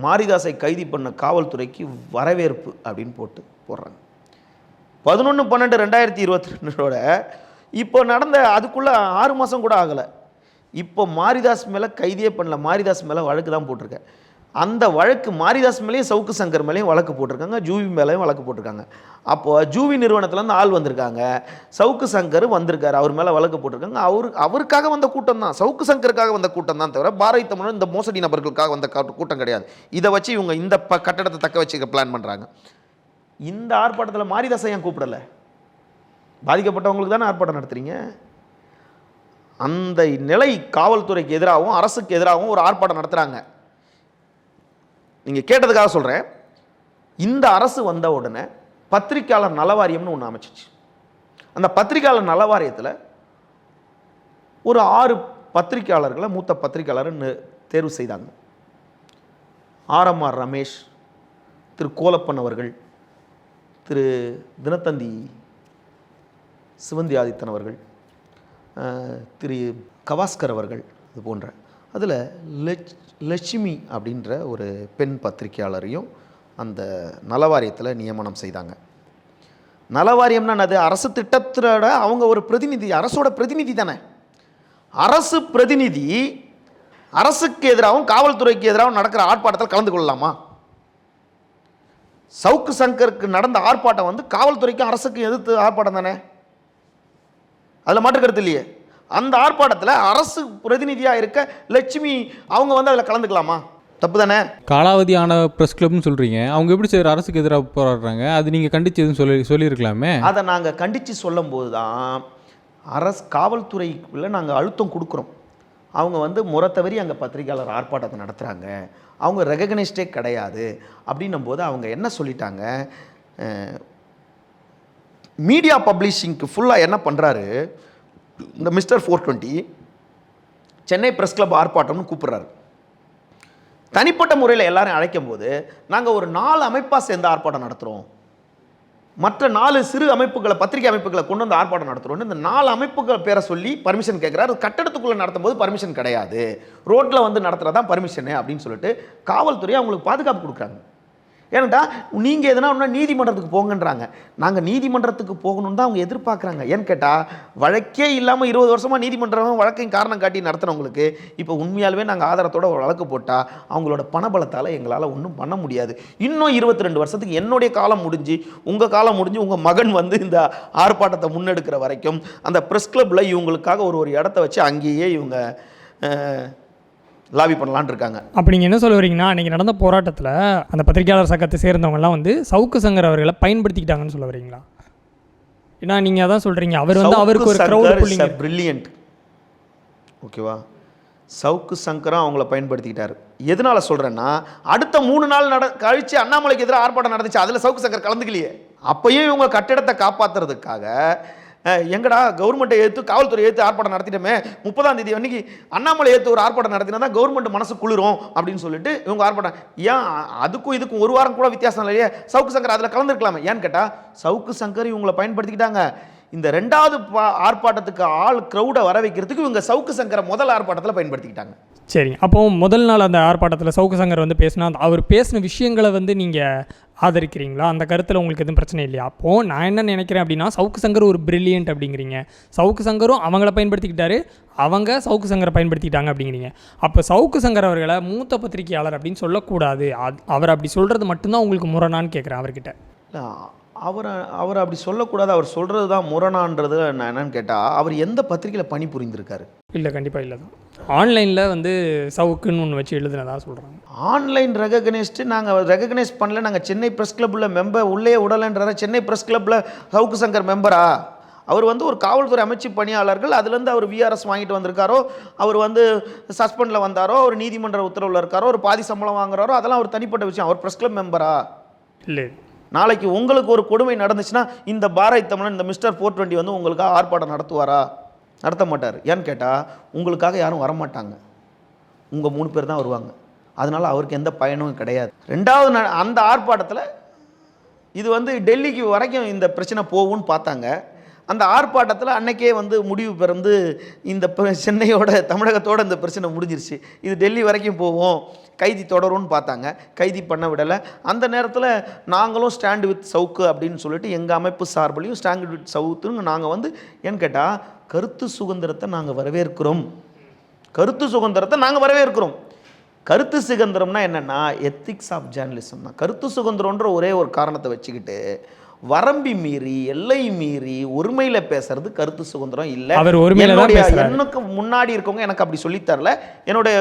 மாரிதாஸை கைது பண்ண காவல்துறைக்கு வரவேற்பு அப்படின்னு போடுறாங்க. 11/12/2022 இப்போ நடந்த அதுக்குள்ளே 6 மாதம் கூட ஆகலை. இப்போ மாரிதாஸ் மேலே கைதியே பண்ணல, மாரிதாஸ் மேலே வழக்கு தான் போட்டிருக்கேன். அந்த வழக்கு மாரிதாஸ் மேலேயும் சவுக்கு சங்கர் மேலேயும் வழக்கு போட்டிருக்காங்க, ஜூவி மேலேயும் வழக்கு போட்டிருக்காங்க. அப்போது ஜூவி நிறுவனத்துலேருந்து ஆள் வந்திருக்காங்க, சவுக்கு சங்கர் வந்திருக்காரு, அவர் மேலே வழக்கு போட்டிருக்காங்க. அவருக்காக வந்த கூட்டம் தான், சவுக்கு சங்கருக்காக வந்த கூட்டம் தான் தவிர பாரதிய தமிழர் இந்த மோசடி நபர்களுக்காக வந்த கூட்டம் கிடையாது. இதை வச்சு இவங்க இந்த கட்டடத்தை தக்க வச்சுக்க பிளான் பண்ணுறாங்க. இந்த ஆர்ப்பாட்டத்தில் மாரிதாசை ஏன் கூப்பிடலை? பாதிக்கப்பட்டவங்களுக்கு தானே ஆர்ப்பாட்டம் நடத்துறீங்க. அந்த நிலை காவல்துறைக்கு எதிராகவும் அரசுக்கு எதிராகவும் ஒரு ஆர்ப்பாட்டம் நடத்துகிறாங்க. நீங்கள் கேட்டதுக்காக சொல்கிறேன். இந்த அரசு வந்த உடனே பத்திரிக்கையாளர் நலவாரியம்னு ஒன்று அமைச்சிச்சு. அந்த பத்திரிக்கையாளர் நலவாரியத்தில் ஒரு 6 பத்திரிக்கையாளர்களை மூத்த பத்திரிக்கையாளரை தேர்வு செய்தாங்க. ஆர்எம்ஆர் ரமேஷ், திரு கோலப்பன் அவர்கள், திரு தினத்தந்தி சிவந்தி ஆதித்தன் அவர்கள், திரு கவாஸ்கர் அவர்கள், இது போன்ற. அதில் லட்சுமி அப்படின்ற ஒரு பெண் பத்திரிகையாளரையும் அந்த நலவாரியத்தில் நியமனம் செய்தாங்க. நலவாரியம்னா அது அரசு திட்டத்தோட அவங்க ஒரு பிரதிநிதி, அரசோட பிரதிநிதி தானே. அரசு பிரதிநிதி அரசுக்கு எதிராகவும் காவல்துறைக்கு எதிராகவும் நடக்கிற ஆர்ப்பாட்டத்தில் கலந்து கொள்ளலாமா? சவுக்கு சங்கருக்கு நடந்த ஆர்ப்பாட்டம் வந்து காவல்துறைக்கும் அரசுக்கும் எதிர்த்து ஆர்ப்பாட்டம் தானே, அதில் மாற்று கருத்து இல்லையே. அந்த ஆர்ப்பாட்டத்தில் அரசு பிரதிநிதியாக இருக்க லட்சுமி அவங்க வந்து அதில் கலந்துக்கலாமா? தப்பு தானே. காலாவதியான ப்ரெஸ் கிளப்னு சொல்கிறீங்க, அவங்க எப்படி சார் அரசுக்கு எதிராக போராடுறாங்க? அது நீங்கள் கண்டித்து எதுவும் சொல்லியிருக்கலாமே. அதை நாங்கள் கண்டித்து சொல்லும் போது தான் காவல்துறைக்குள்ளே நாங்கள் அழுத்தம் கொடுக்குறோம். அவங்க வந்து முறை தவறி அங்கே பத்திரிகையாளர் ஆர்ப்பாட்டத்தை நடத்துகிறாங்க, அவங்க ரெகக்னைஸ்டே கிடையாது அப்படின்னும் போது அவங்க என்ன சொல்லிட்டாங்க, மீடியா பப்ளிஷிங்க்கு ஃபுல்லாக என்ன பண்ணுறாரு, இந்த மிஸ்டர் 420 சென்னை ப்ரெஸ் கிளப் ஆர்ப்பாட்டம்னு கூப்பிட்றாரு. தனிப்பட்ட முறையில் எல்லாரும் அழைக்கும் போது நாங்கள் ஒரு 4 அமைப்பாக சேர்ந்து ஆர்ப்பாட்டம் நடத்துகிறோம், மற்ற 4 சிறு அமைப்புகளை பத்திரிகை அமைப்புகளை கொண்டு வந்து ஆர்ப்பாட்டம் நடத்துகிறோம். இந்த 4 அமைப்புகள் பேரை சொல்லி பர்மிஷன் கேட்குறாரு. கட்டடத்துக்குள்ளே நடத்தும் போது பர்மிஷன் கிடையாது, ரோட்டில் வந்து நடத்துகிறதான் பர்மிஷனு அப்படின்னு சொல்லிட்டு காவல்துறை அவங்களுக்கு பாதுகாப்பு கொடுக்குறாங்க. ஏன்னாட்டா நீங்கள் எதனா ஒன்றா நீதிமன்றத்துக்கு போங்கன்றாங்க. நாங்கள் நீதிமன்றத்துக்கு போகணுன்னு தான் அவங்க எதிர்பார்க்குறாங்க. ஏன்னு கேட்டால் வழக்கே இல்லாமல் 20 வருஷமாக நீதிமன்றம் வழக்கையும் காரணம் காட்டி நடத்துனவங்களுக்கு இப்போ உண்மையாலுமே நாங்கள் ஆதாரத்தோட வழக்கு போட்டால் அவங்களோட பணபலத்தால் எங்களால் ஒன்றும் பண்ண முடியாது. இன்னும் 22 வருஷத்துக்கு என்னுடைய காலம் முடிஞ்சு உங்கள் காலம் முடிஞ்சு உங்கள் மகன் வந்து இந்த ஆர்ப்பாட்டத்தை முன்னெடுக்கிற வரைக்கும் அந்த ப்ரெஸ் கிளப்பில் இவங்களுக்காக ஒரு இடத்த வச்சு அங்கேயே இவங்க லாபி பண்ணலான் இருக்காங்க. அப்போ நீங்கள் என்ன சொல்ல வரீங்கன்னா, அன்றைக்கி நடந்த போராட்டத்தில் அந்த பத்திரிகையாளர் சங்கத்தை சேர்ந்தவங்கலாம் வந்து சவுக்கு சங்கர் அவர்களை பயன்படுத்திக்கிட்டாங்கன்னு சொல்ல வரீங்களா? ஏன்னா நீங்கள் அதான் சொல்கிறீங்க, அவர் வந்து அவருக்கு ஒரு க்ரௌட் பிரில்லியன்ட். ஓகேவா, சவுக்கு சங்கரும் அவங்கள பயன்படுத்திக்கிட்டாரு. எதனால் சொல்கிறேன்னா, அடுத்த 3 நாள் கழித்து அண்ணாமலைக்கு எதிராக ஆர்ப்பாட்டம் நடந்துச்சு, அதில் சவுக்கு சங்கர் கலந்துக்கலையே. அப்போயும் இவங்க கட்டிடத்தை காப்பாற்றுறதுக்காக எங்கடா கவர்மெண்ட்டை ஏற்று காவல்துறை ஏற்று ஆர்ப்பாட்டம் நடத்திட்டோமே, 30ஆம் தேதி அன்னைக்கு அண்ணாமலை ஏற்று ஒரு ஆர்ப்பாட்டம் நடத்தினா தான் கவர்மெண்ட் மனசு குளிரும் அப்படின்னு சொல்லிட்டு இவங்க ஆர்ப்பாட்டம். ஏன் அதுக்கும் இதுக்கும் 1 வாரம் கூட வித்தியாசம் இல்லையே, சவுக்கு சங்கர் அதில் கலந்துருக்கலாமே. ஏன்னு கேட்டால் சவுக்கு சங்கர் இவங்களை பயன்படுத்திக்கிட்டாங்க. இந்த 2வது ஆர்ப்பாட்டத்துக்கு க்ரௌடை வர வைக்கிறதுக்கு இவங்க சவுக்கு சங்கரை முதல் ஆர்ப்பாட்டத்தில் பயன்படுத்திக்கிட்டாங்க. சரி, அப்போ முதல் நாள் அந்த ஆர்ப்பாட்டத்தில் சவுக்கு சங்கர் வந்து பேசினா அவர் பேசின விஷயங்களை வந்து நீங்கள் ஆதரிக்கிறீங்களா? அந்த கருத்தில் உங்களுக்கு எதுவும் பிரச்சனை இல்லையா? அப்போது நான் என்ன நினைக்கிறேன் அப்படின்னா, சவுக்கு சங்கர் ஒரு பிரில்லியன்ட் அப்படிங்கிறீங்க, சவுக்கு சங்கரும் அவங்கள பயன்படுத்திக்கிட்டாரு, அவங்க சவுக்கு சங்கரை பயன்படுத்திக்கிட்டாங்க அப்படிங்கிறீங்க. அப்போ சவுக்கு சங்கர் அவர்களை மூத்த பத்திரிகையாளர் அப்படின்னு சொல்லக்கூடாது, அவர் அப்படி சொல்கிறது மட்டும்தான் உங்களுக்கு முரணான்னு கேட்குறேன் அவர்கிட்ட. இல்லை, அவர் அப்படி சொல்லக்கூடாது, அவர் சொல்கிறது தான் முரணான்றது நான் என்னன்னு கேட்டால், அவர் எந்த பத்திரிகையில் பணி புரிந்திருக்காரு? இல்லை, கண்டிப்பாக இல்லை தான். ஆன்லைனில் வந்து சவுக்குன்னு ஒன்று வச்சு எழுதுனதாக சொல்கிறாங்க. ஆன்லைன் ரெகக்னைஸ்டு நாங்கள் ரெகக்னைஸ் பண்ணல, நாங்கள் சென்னை ப்ரெஸ் கிளப்பில் மெம்பர் உள்ளே விடலைன்றார. சென்னை ப்ரெஸ் கிளப்பில் சவுக்கு சங்கர் மெம்பரா? அவர் வந்து ஒரு காவல்துறை அமைச்சு பணியாளர்கள், அதுலேருந்து அவர் விஆர்எஸ் வாங்கிட்டு வந்திருக்காரோ, அவர் வந்து சஸ்பெண்டில் வந்தாரோ, ஒரு நீதிமன்ற உத்தரவில் இருக்காரோ, ஒரு பாதி சம்பளம் வாங்குறாரோ, அதெல்லாம் ஒரு தனிப்பட்ட விஷயம். அவர் ப்ரெஸ் கிளப் மெம்பரா? இல்லை. நாளைக்கு உங்களுக்கு ஒரு கொடுமை நடந்துச்சுன்னா இந்த பாரத் தமிழன், இந்த மிஸ்டர் 420 வந்து உங்களுக்காக ஆர்ப்பாட்டம் நடத்துவாரா? நடத்த மாட்டார். ஏன்னு கேட்டால் உங்களுக்காக யாரும் வரமாட்டாங்க, உங்கள் 3 பேர் தான் வருவாங்க. அதனால் அவருக்கு எந்த பயனும் கிடையாது. 2வது அந்த ஆர்ப்பாட்டத்தில் இது வந்து டெல்லிக்கு வரைக்கும் இந்த பிரச்சனை போகும்னு பார்த்தாங்க. அந்த ஆர்ப்பாட்டத்தில் அன்னைக்கே வந்து முடிவு பிறந்து இந்த சென்னையோட தமிழகத்தோட இந்த பிரச்சனை முடிஞ்சிருச்சு, இது டெல்லி வரைக்கும் போவோம், கைதி தொடரும்னு பார்த்தாங்க. கைதி பண்ண விடலை. அந்த நேரத்தில் நாங்களும் ஸ்டாண்ட் வித் சவுக்கு அப்படின்னு சொல்லிட்டு எங்கள் அமைப்பு சார்பிலையும் ஸ்டாண்ட் வித் சவுக்குன்னு நாங்கள் வந்து, ஏன்னு கேட்டால் கருத்து சுதந்திரத்தை நாங்கள் வரவேற்கிறோம், கருத்து சுதந்திரத்தை நாங்கள் வரவேற்கிறோம். கருத்து சுதந்திரம்னா என்னென்னா எத்திக்ஸ் ஆஃப் ஜேர்னலிசம் தான். கருத்து சுதந்திரன்ற ஒரே ஒரு காரணத்தை வச்சுக்கிட்டு வரம்பி மீறி எல்லை மீறி ஒருமையில் பேசுறது கருத்து சுதந்திரம் இல்லை. எனக்கு முன்னாடி இருக்கவங்க எனக்கு அப்படி சொல்லித்தரல, எனக்கு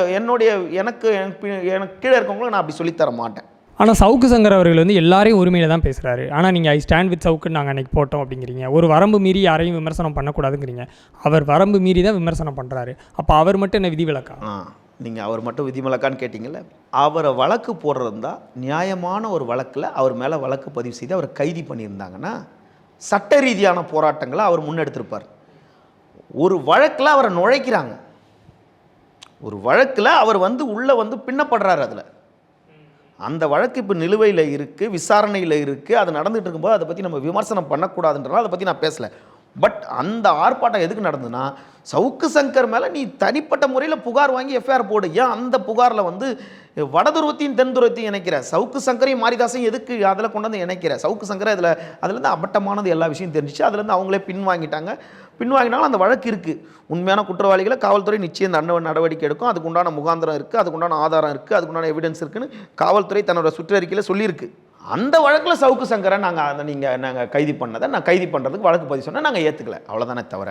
கீழே இருக்கவங்களும் நான் அப்படி சொல்லித்தர மாட்டேன். ஆனால் சவுக்கு சங்கர் அவர்கள் வந்து எல்லாரையும் உரிமையில் தான் பேசுகிறாரு. ஆனால் நீங்கள் ஐ ஸ்டாண்ட் வித் சவுக்குன்னு நாங்கள் அன்றைக்கி போட்டோம் அப்படிங்கிறீங்க. ஒரு வரம்பு மீறி யாரையும் விமர்சனம் பண்ணக்கூடாதுங்கிறீங்க. அவர் வரம்பு மீறி தான் விமர்சனம் பண்ணுறாரு. அப்போ அவர் மட்டும் என்ன விதிவிலக்கா? நீங்கள் அவர் மட்டும் விதிவிலக்கான்னு கேட்டிங்கல்ல, அவரை வழக்கு போடுறதா நியாயமான ஒரு வழக்கில் அவர் மேலே வழக்கு பதிவு செய்து அவரை கைது பண்ணியிருந்தாங்கன்னா சட்ட ரீதியான போராட்டங்களை அவர் முன்னெடுத்திருப்பார். ஒரு வழக்கில் அவரை நுழைக்கிறாங்க, ஒரு வழக்கில் அவர் உள்ளே பின்னப்படுறாரு. அதில் அந்த வழக்கு இப்போ நிலுவையில் இருக்குது, விசாரணையில் இருக்குது, அது நடந்துகிட்டு இருக்கும்போது அதை பற்றி நம்ம விமர்சனம் பண்ணக்கூடாதுன்றனால அதை பற்றி நான் பேசலை. பட் அந்த ஆர்ப்பாட்டம் எதுக்கு நடந்ததுன்னா, சவுக்கு சங்கர் மேலே நீ தனிப்பட்ட முறையில் புகார் வாங்கி எஃப்ஐஆர் போடு. ஏன் அந்த புகாரில் வடதுருவத்தையும் தென் துருவத்தையும் இணைக்கிற, சவுக்கு சங்கரையும் மாரிதாசையும் எதுக்கு அதில் கொண்டு வந்து இணைக்கிற? சவுக்கு சங்கரை அதுலேருந்து அபட்டமானது எல்லா விஷயம் தெரிஞ்சிச்சு. அதுலேருந்து அவங்களே பின்வாங்கினாலும் அந்த வழக்கு இருக்குது. உண்மையான குற்றவாளிகளை காவல்துறை நிச்சயம் நடவடிக்கை எடுக்கும். அதுக்கு உண்டான முகாந்திரம் இருக்குது, அதுக்குண்டான ஆதாரம் இருக்குது, அதுக்குண்டான எவிடன்ஸ் இருக்குன்னு காவல்துறை தன்னோட சுற்றறிக்கையில் சொல்லியிருக்கு. அந்த வழக்கில் சவுக்கு சங்கரை நாங்கள் கைது பண்ணதை நான் கைது பண்ணுறதுக்கு வழக்கு பதிவு சொன்னால் நாங்கள் ஏற்றுக்கல, அவ்வளோதானே தவிர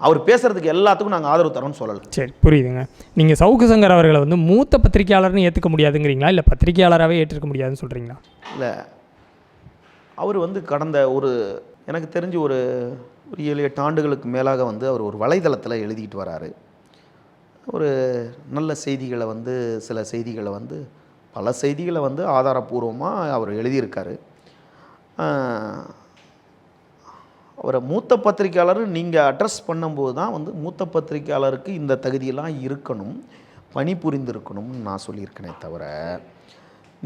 அவர் பேசுகிறதுக்கு எல்லாத்துக்கும் நாங்கள் ஆதரவு தரோம்னு சொல்லலை. சரி, புரியுதுங்க. நீங்கள் சவுக்கு சங்கர் அவர்களை மூத்த பத்திரிகையாளர்னு ஏற்றுக்க முடியாதுங்கிறீங்களா, இல்லை பத்திரிகையாளராகவே ஏற்றுக்க முடியாதுன்னு சொல்கிறீங்களா? இல்லை, அவர் கடந்த எனக்கு தெரிஞ்சு ஒரு 7-8 ஆண்டுகளுக்கு மேலாக அவர் ஒரு வலைதளத்தில் எழுதிட்டு வராரு. ஒரு நல்ல செய்திகளை சில செய்திகளை பல செய்திகளை ஆதாரபூர்வமாக அவர் எழுதியிருக்காரு. அவரை மூத்த பத்திரிக்கையாளர் நீங்கள் அட்ரஸ் பண்ணும்போது தான் மூத்த பத்திரிக்கையாளருக்கு இந்த தகுதியெல்லாம் இருக்கணும், பணிபுரிந்திருக்கணும்னு நான் சொல்லியிருக்கேனே தவிர,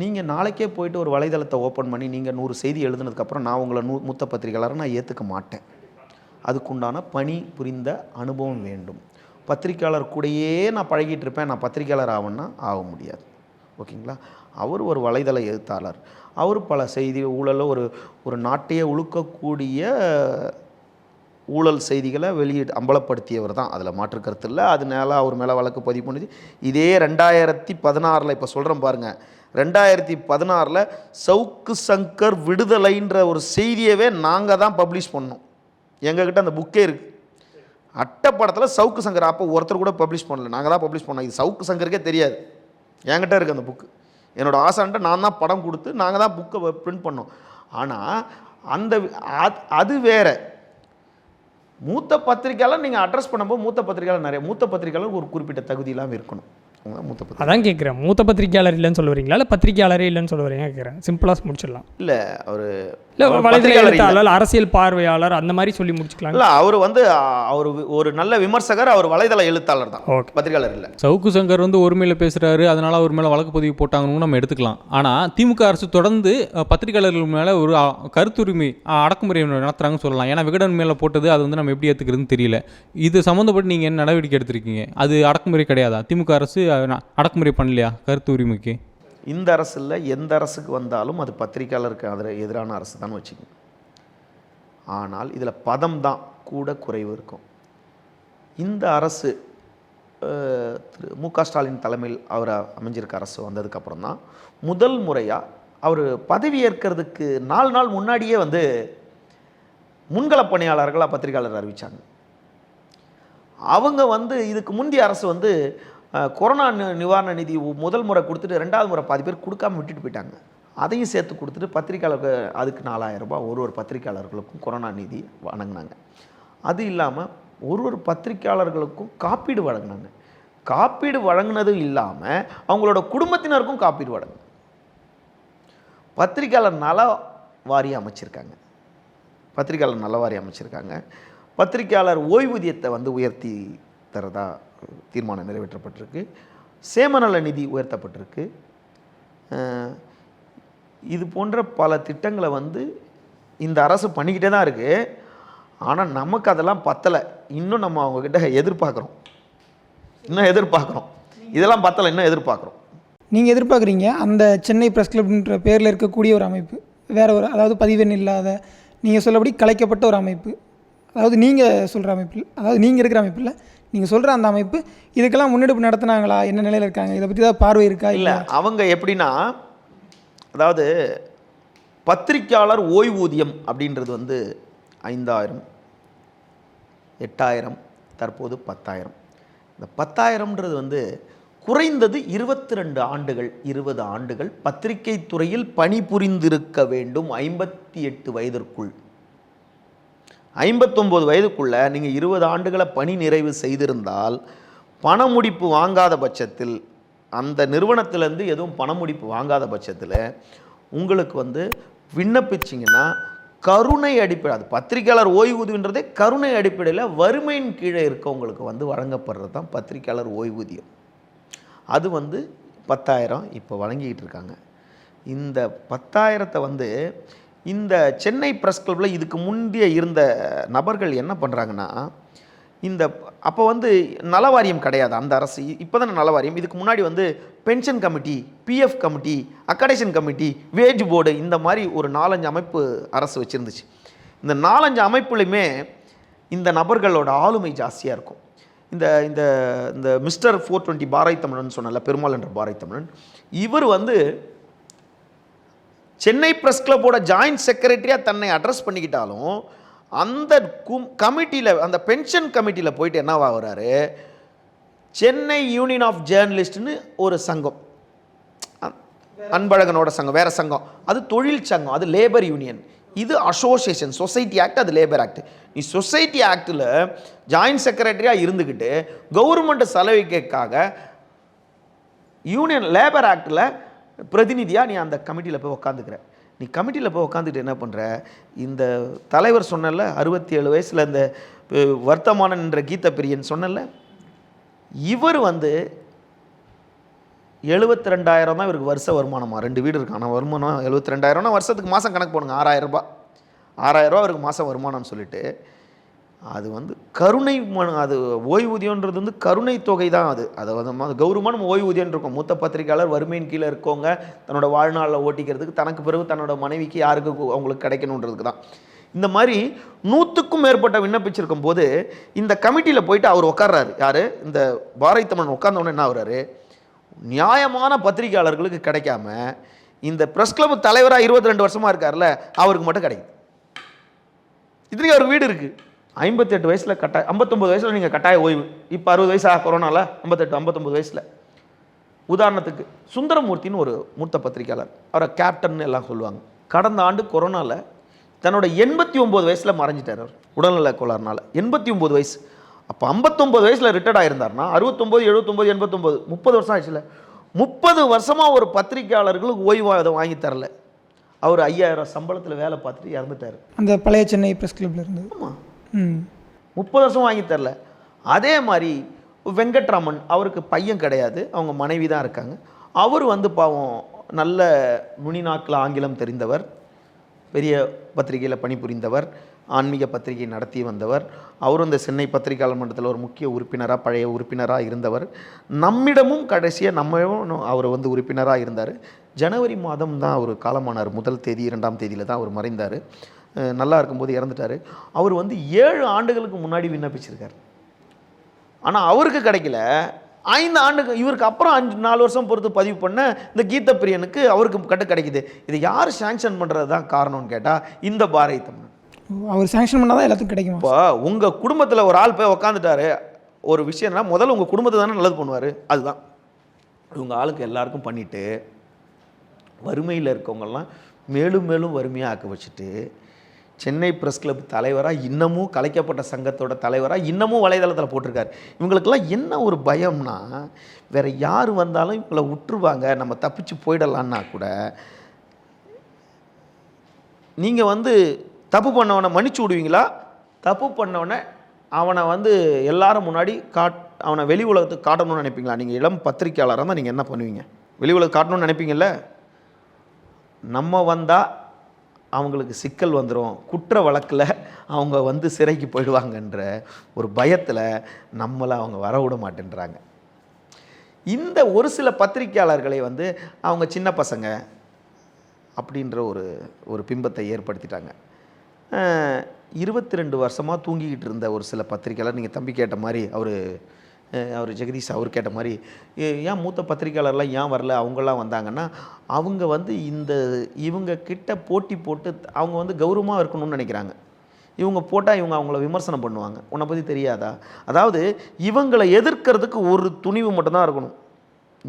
நீங்கள் நாளைக்கே போயிட்டு ஒரு வலைதளத்தை ஓப்பன் பண்ணி நீங்கள் 100 செய்தி எழுதுனதுக்கப்புறம் நான் உங்களை மூத்த பத்திரிக்கையாளரை நான் ஏற்றுக்க மாட்டேன். அதுக்குண்டான பணி புரிந்த அனுபவம் வேண்டும். பத்திரிக்கையாளர் கூடயே நான் பழகிட்டு இருப்பேன், நான் பத்திரிக்கையாளர் ஆகணும்னா ஆக முடியாது. ஓகேங்களா? அவர் ஒரு வலைதள எழுத்தாளர். அவர் பல செய்தி ஊழலில் ஒரு நாட்டையே உழுக்கக்கூடிய ஊழல் செய்திகளை அம்பலப்படுத்தியவர் தான், அதில் மாற்று கருத்து இல்லை. அதனால அவர் மேலே வழக்கு பதிவு பண்ணிச்சு. இதே 2016 இப்போ சொல்கிறேன் பாருங்கள், 2016 சவுக்கு சங்கர் விடுதலைன்ற ஒரு செய்தியவே நாங்கள் தான் பப்ளிஷ் பண்ணோம். எங்ககிட்ட அந்த புக்கே இருக்குது. அட்டைப்படத்தில் சவுக்கு சங்கர் அப்போ ஒருத்தர் கூட பப்ளிஷ் பண்ணல, நாங்கள் தான் பப்ளிஷ் பண்ணோம். இது சவுக்கு சங்கருக்கே தெரியாது, என்கிட்ட இருக்குது அந்த புக்கு. என்னோடய ஆசான்ட்ட நான் தான் படம் கொடுத்து நாங்கள் தான் புக்கை பிரிண்ட் பண்ணோம். ஆனால் அது வேறு. மூத்த பத்திரிக்கையாளர் நீங்கள் அட்ரஸ் பண்ணும்போது மூத்த பத்திரிக்கையாளர் ஒரு குறிப்பிட்ட தகுதி இல்லாமல் இருக்கணும். அதான் கேட்குறேன், மூத்த பத்திரிக்கையாளர் இல்லைன்னு சொல்ல வரீங்களா, இல்லை பத்திரிக்கையாளரே இல்லைன்னு சொல்ல வரீங்க கேட்குறேன். சிம்பிளாக முடிச்சிடலாம். இல்லை, அவர் வலைதள அரசியல் பார்வையாளர் அந்த மாதிரி சொல்லி முடிச்சுக்கலாம். இல்லை, அவர் அவர் ஒரு நல்ல விமர்சகர், அவர் வலைதள எழுத்தாளர் தான், பத்திரிகையாளர் இல்லை. சவுக்கு சங்கர் ஒருமையில் பேசுகிறாரு, அதனால் அவர் மேலே வழக்கு பதிவு போட்டாங்கன்னு நம்ம எடுத்துக்கலாம். ஆனால் திமுக அரசு தொடர்ந்து பத்திரிகையாளர்கள் மேலே ஒரு கருத்துரிமை அடக்குமுறை நடத்துகிறாங்கன்னு சொல்லலாம். ஏன்னா விகடன் மேலே போட்டது அது நம்ம எப்படி ஏற்றுக்கிறதுன்னு தெரியல. இது சம்மந்தப்பட்டு நீங்கள் என்ன நடவடிக்கை எடுத்திருக்கீங்க? அது அடக்குமுறை கிடையாதா? திமுக அரசு அடக்குமுறை பண்ணலையா கருத்து உரிமைக்கு? இந்த அரசு இல்லை, எந்த அரசுக்கு வந்தாலும் அது பத்திரிகையாளருக்கு எதிரான அரசு தான் வச்சுக்கோங்க. ஆனால் இதில் பதம் தான் கூட குறைவு இருக்கும். இந்த அரசு திரு மு.க. ஸ்டாலின் தலைமையில் அவர் அமைஞ்சிருக்க அரசு வந்ததுக்கப்புறம் தான் முதல் முறையாக அவர் பதவி ஏற்கிறதுக்கு 4 நாள் முன்னாடியே முன்கள பணியாளர்களாக பத்திரிகையாளர் அறிவித்தாங்க. அவங்க இதுக்கு முந்தைய அரசு கொரோனா நிவாரண நிதி முதல் முறை கொடுத்துட்டு 2வது முறை பாதி பேர் கொடுக்காமல் விட்டுட்டு போயிட்டாங்க. அதையும் சேர்த்து கொடுத்துட்டு பத்திரிக்கையாளருக்கு அதுக்கு 4000 ரூபாய் ஒரு பத்திரிக்கையாளர்களுக்கும் கொரோனா நிதி வழங்கினாங்க. அது இல்லாமல் ஒரு பத்திரிக்கையாளர்களுக்கும் காப்பீடு வழங்கினாங்க. காப்பீடு வழங்கினதும் இல்லாமல் அவங்களோட குடும்பத்தினருக்கும் காப்பீடு வழங்க பத்திரிக்கையாளர் நல வாரியம் அமைச்சிருக்காங்க. பத்திரிக்கையாளர் ஓய்வூதியத்தை உயர்த்தி தரதா தீர்மானம் நிறைவேற்றப்பட்டிருக்கு. சேமநல நிதி உயர்த்தப்பட்டிருக்கு. இது போன்ற பல திட்டங்களை இந்த அரசு பண்ணிக்கிட்டே தான் இருக்குது. ஆனால் நமக்கு அதெல்லாம் பத்தலை. இன்னும் நம்ம அவங்கக்கிட்ட எதிர்பார்க்குறோம். இதெல்லாம் பத்தலை, இன்னும் எதிர்பார்க்குறோம். நீங்கள் எதிர்பார்க்குறீங்க அந்த சென்னை ப்ரெஸ் கிளப்ன்ற பேரில் இருக்கக்கூடிய ஒரு அமைப்பு, வேறு ஒரு அதாவது பதிவெண் இல்லாத நீங்கள் சொல்லபடி கலைக்கப்பட்ட ஒரு அமைப்பு, அதாவது நீங்கள் சொல்கிற அமைப்பு, அதாவது நீங்கள் இருக்கிற அமைப்பு இல்லை, நீங்கள் சொல்கிற அந்த அமைப்பு இதுக்கெல்லாம் முன்னெடுப்பு நடத்துனாங்களா? என்ன நிலையில் இருக்காங்க? இதை பற்றி தான் பார்வை இருக்கா? இல்லை, அவங்க எப்படின்னா, அதாவது பத்திரிக்கையாளர் ஓய்வூதியம் அப்படின்றது 5000, 8000, தற்போது 10,000. இந்த 10,000ன்றது குறைந்தது 22 ஆண்டுகள் 20 ஆண்டுகள் பத்திரிகை துறையில் பணிபுரிந்திருக்க வேண்டும் 58 வயதிற்குள். 59 வயதுக்குள்ள நீங்கள் 20 ஆண்டுகளை பணி நிறைவு செய்திருந்தால் பண முடிப்பு வாங்காத பட்சத்தில், அந்த நிறுவனத்திலேருந்து எதுவும் பண முடிப்பு வாங்காத பட்சத்தில் உங்களுக்கு வந்து விண்ணப்பிச்சிங்கன்னா கருணை அடிப்படை, அது பத்திரிகையாளர் ஓய்வூதியன்றதே கருணை அடிப்படையில் வறுமையின் கீழே இருக்கவங்களுக்கு வந்து வழங்கப்படுறது தான் பத்திரிகையாளர் ஓய்வூதியம். அது வந்து 10,000 இப்போ வழங்கிக்கிட்டு இருக்காங்க. இந்த 10,000 வந்து இந்த சென்னை ப்ரெஸ் கிளப்பில் இதுக்கு முந்தைய இருந்த நபர்கள் என்ன பண்ணுறாங்கன்னா, இந்த அப்போ வந்து நலவாரியம் கிடையாது அந்த அரசு, இப்போ தானே நலவாரியம். இதுக்கு முன்னாடி வந்து pension committee, PF committee, accreditation committee, wage board, இந்த மாதிரி ஒரு 4-5 அமைப்பு அரசு வச்சுருந்துச்சு. இந்த 4-5 அமைப்புலையுமே இந்த நபர்களோட ஆளுமை ஜாஸ்தியாக இருக்கும். இந்த இந்த இந்த மிஸ்டர் 420 பாரதி தமிழன் சொன்னல, பெருமாள் என்ற பாரதி தமிழன், இவர் வந்து சென்னை ப்ரெஸ் கிளப்போட ஜாயின்ட் செக்ரட்டரியாக தன்னை அட்ரஸ் பண்ணிக்கிட்டாலும் அந்த கமிட்டியில், அந்த பென்ஷன் கமிட்டியில் போயிட்டு என்னவாகிறாரு, சென்னை யூனியன் ஆஃப் ஜேர்னலிஸ்ட்னு ஒரு சங்கம், அன்பழகனோட சங்கம் வேறு சங்கம், அது தொழில் சங்கம், அது லேபர் யூனியன், இது அசோசியேஷன், சொசைட்டி ஆக்ட், அது லேபர் ஆக்ட். நீ சொசைட்டி ஆக்டில் ஜாயின்ட் செக்ரட்டரியாக இருந்துக்கிட்டு கவர்மெண்ட் சலுகைக்காக யூனியன் லேபர் ஆக்டில் பிரதிநிதியாக நீ அந்த கமிட்டியில் போய் உக்காந்துக்கிற. நீ கமிட்டியில் போய் உட்காந்துட்டு என்ன பண்ணுற, இந்த தலைவர் சொன்னல 67 வயசில் இந்த வர்த்தமானன் என்ற கீத பிரியன் சொன்னல, இவர் வந்து 72,000 தான் இவருக்கு வருஷ வருமானமா, 2 வீடு இருக்கான வருமானம் 72,000னா வருஷத்துக்கு மாதம் கணக்கு போடுங்க, 6,000 ரூபாய், 6,000 ரூபா அவருக்கு மாதம் வருமானம்னு சொல்லிட்டு, அது வந்து கருணை அது ஓய்வூதியன்றது வந்து கருணை தொகை தான். அது வந்து கௌரவமான ஓய்வூதியம் இருக்கும். மூத்த பத்திரிகையாளர் வறுமையின் கீழே இருக்கவங்க தன்னோட வாழ்நாளில் ஓட்டிக்கிறதுக்கு, தனக்கு பிறகு தன்னோட மனைவிக்கு யாருக்கு அவங்களுக்கு கிடைக்கணுன்றதுக்கு தான். இந்த மாதிரி 100க்கும் மேற்பட்ட விண்ணப்பிச்சிருக்கும் போது இந்த கமிட்டியில் போயிட்டு அவர் உட்கார்றாரு. யார், இந்த பாரதி தமிழன் உட்கார்ந்தவொடனே என்ன ஆகுறாரு, நியாயமான பத்திரிகையாளர்களுக்கு கிடைக்காம இந்த ப்ரெஸ் கிளப் தலைவராக 22 வருஷமாக இருக்கார்ல, அவருக்கு மட்டும் கிடைக்குது. இதுலேயும் அவருக்கு வீடு இருக்குது. 58 வயசில் 59 வயசில் நீங்கள் கட்டாய ஓய்வு. இப்போ 60 வயசாக கொரோனாவில் 59 வயசில். உதாரணத்துக்கு சுந்தரமூர்த்தின்னு ஒரு மூத்த பத்திரிகையாளர், அவரை கேப்டன் எல்லாம் சொல்லுவாங்க. கடந்த ஆண்டு கொரோனாவில் தன்னோட 89 வயசில் மறைஞ்சிட்டார். அவர் உடல்நல கோளாறுனால 89 வயசு. அப்போ 59 வயசில் ரிட்டையர்ட் ஆகியிருந்தார்னா 69, 79, 89, 30 வருஷம் ஆயிடுச்சுல. 30 வருஷமாக ஒரு பத்திரிகையாளர்களுக்கு ஓய்வு வாங்கி தரல. அவர் 5,000 சம்பளத்தில் வேலை பார்த்துட்டு இறந்துட்டார். அந்த பழைய சென்னை ப்ரெஸ் கிளப்பில் இருந்து. ஆமாம், 30 வருஷம் வாங்கி தரல. அதே மாதிரி வெங்கட்ராமன், அவருக்கு பையன் கிடையாது, அவங்க மனைவி தான் இருக்காங்க. அவர் வந்து பாவம் நல்ல நுனிநாக்கில் ஆங்கிலம் தெரிந்தவர், பெரிய பத்திரிகையில் பணிபுரிந்தவர், ஆன்மீக பத்திரிகை நடத்தி வந்தவர். அவரும் இந்த சென்னை பத்திரிகையாளர் மன்றத்தில் ஒரு முக்கிய உறுப்பினராக, பழைய உறுப்பினராக இருந்தவர். நம்மிடமும் கடைசியாக நம்மளும் அவர் வந்து உறுப்பினராக இருந்தார். ஜனவரி மாதம் தான் அவர் காலமானார். 1 தேதி 2 தேதியில் தான் அவர் மறைந்தார். நல்லா இருக்கும்போது இறந்துட்டார். அவர் வந்து 7 ஆண்டுகளுக்கு முன்னாடி விண்ணப்பிச்சிருக்கார். ஆனால் அவருக்கு கிடைக்கல. 5 ஆண்டுக்கு, இவருக்கு அப்புறம் 4 வருஷம் பொறுத்து பதிவு பண்ண இந்த கீத பிரியனுக்கு அவருக்கு கிடைக்குது. இது யார் சாங்ஷன் பண்ணுறது தான் காரணம்னு கேட்டால் இந்த பாரதி தமிழன். அவர் சாங்ஷன் பண்ணால் தான் எல்லாத்துக்கும் கிடைக்கும். இப்போ உங்கள் குடும்பத்தில் ஒரு ஆள் போய் உக்காந்துட்டாரு, ஒரு விஷயம்னா முதல்ல உங்கள் குடும்பத்தை தானே நல்லது பண்ணுவார். அதுதான் இவங்க ஆளுக்கு எல்லாருக்கும் பண்ணிவிட்டு வறுமையில் இருக்கவங்கெல்லாம் மேலும் மேலும் வறுமையாக ஆக்க வச்சுட்டு சென்னை ப்ரெஸ் கிளப் தலைவராக, இன்னமும் கலைக்கப்பட்ட சங்கத்தோட தலைவராக இன்னமும் வலைதளத்தில் போட்டிருக்காரு. இவங்களுக்கெல்லாம் என்ன ஒரு பயம்னா, வேறு யார் வந்தாலும் இவங்களை விட்டுருவாங்க, நம்ம தப்பிச்சு போயிடலான்னா கூட, நீங்கள் வந்து தப்பு பண்ணவனை மன்னிச்சு விடுவீங்களா? தப்பு பண்ணவனை அவனை வந்து எல்லாரும் முன்னாடி அவனை வெளி உலகத்துக்கு காட்டணும்னு நினைப்பீங்களா? நீங்கள் இளம் பத்திரிக்கையாளராக தான் நீங்கள் என்ன பண்ணுவீங்க? வெளி உலகம் காட்டணும்னு நினைப்பீங்கள்ல. நம்ம வந்தால் அவங்களுக்கு சிக்கல் வந்துடும், குற்ற வழக்கில் அவங்க வந்து சிறைக்கு போயிடுவாங்கன்ற ஒரு பயத்தில் நம்மளை அவங்க வர விட மாட்டேன்றாங்க. இந்த ஒரு சில பத்திரிக்கையாளர்களை வந்து அவங்க சின்ன பசங்க அப்படின்ற ஒரு பிம்பத்தை ஏற்படுத்திட்டாங்க. 22 வருஷமாக தூங்கிக்கிட்டு இருந்த ஒரு சில பத்திரிக்கையாளர், நீங்கள் தம்பி கேட்ட மாதிரி அவர் ஜெகதீஷ் அவர் கேட்ட மாதிரி, ஏன் மூத்த பத்திரிக்கையாளர்லாம் ஏன் வரல, அவங்களாம் வந்தாங்கன்னா, அவங்க வந்து இவங்க கிட்ட போட்டி போட்டு அவங்க வந்து கௌரவமாக இருக்கணும்னு நினைக்கிறாங்க. இவங்க போட்டால் இவங்க அவங்கள விமர்சனம் பண்ணுவாங்க. உன்னை பற்றி தெரியாதா? அதாவது இவங்களை எதிர்க்கிறதுக்கு ஒரு துணிவு மட்டும்தான் இருக்கணும்.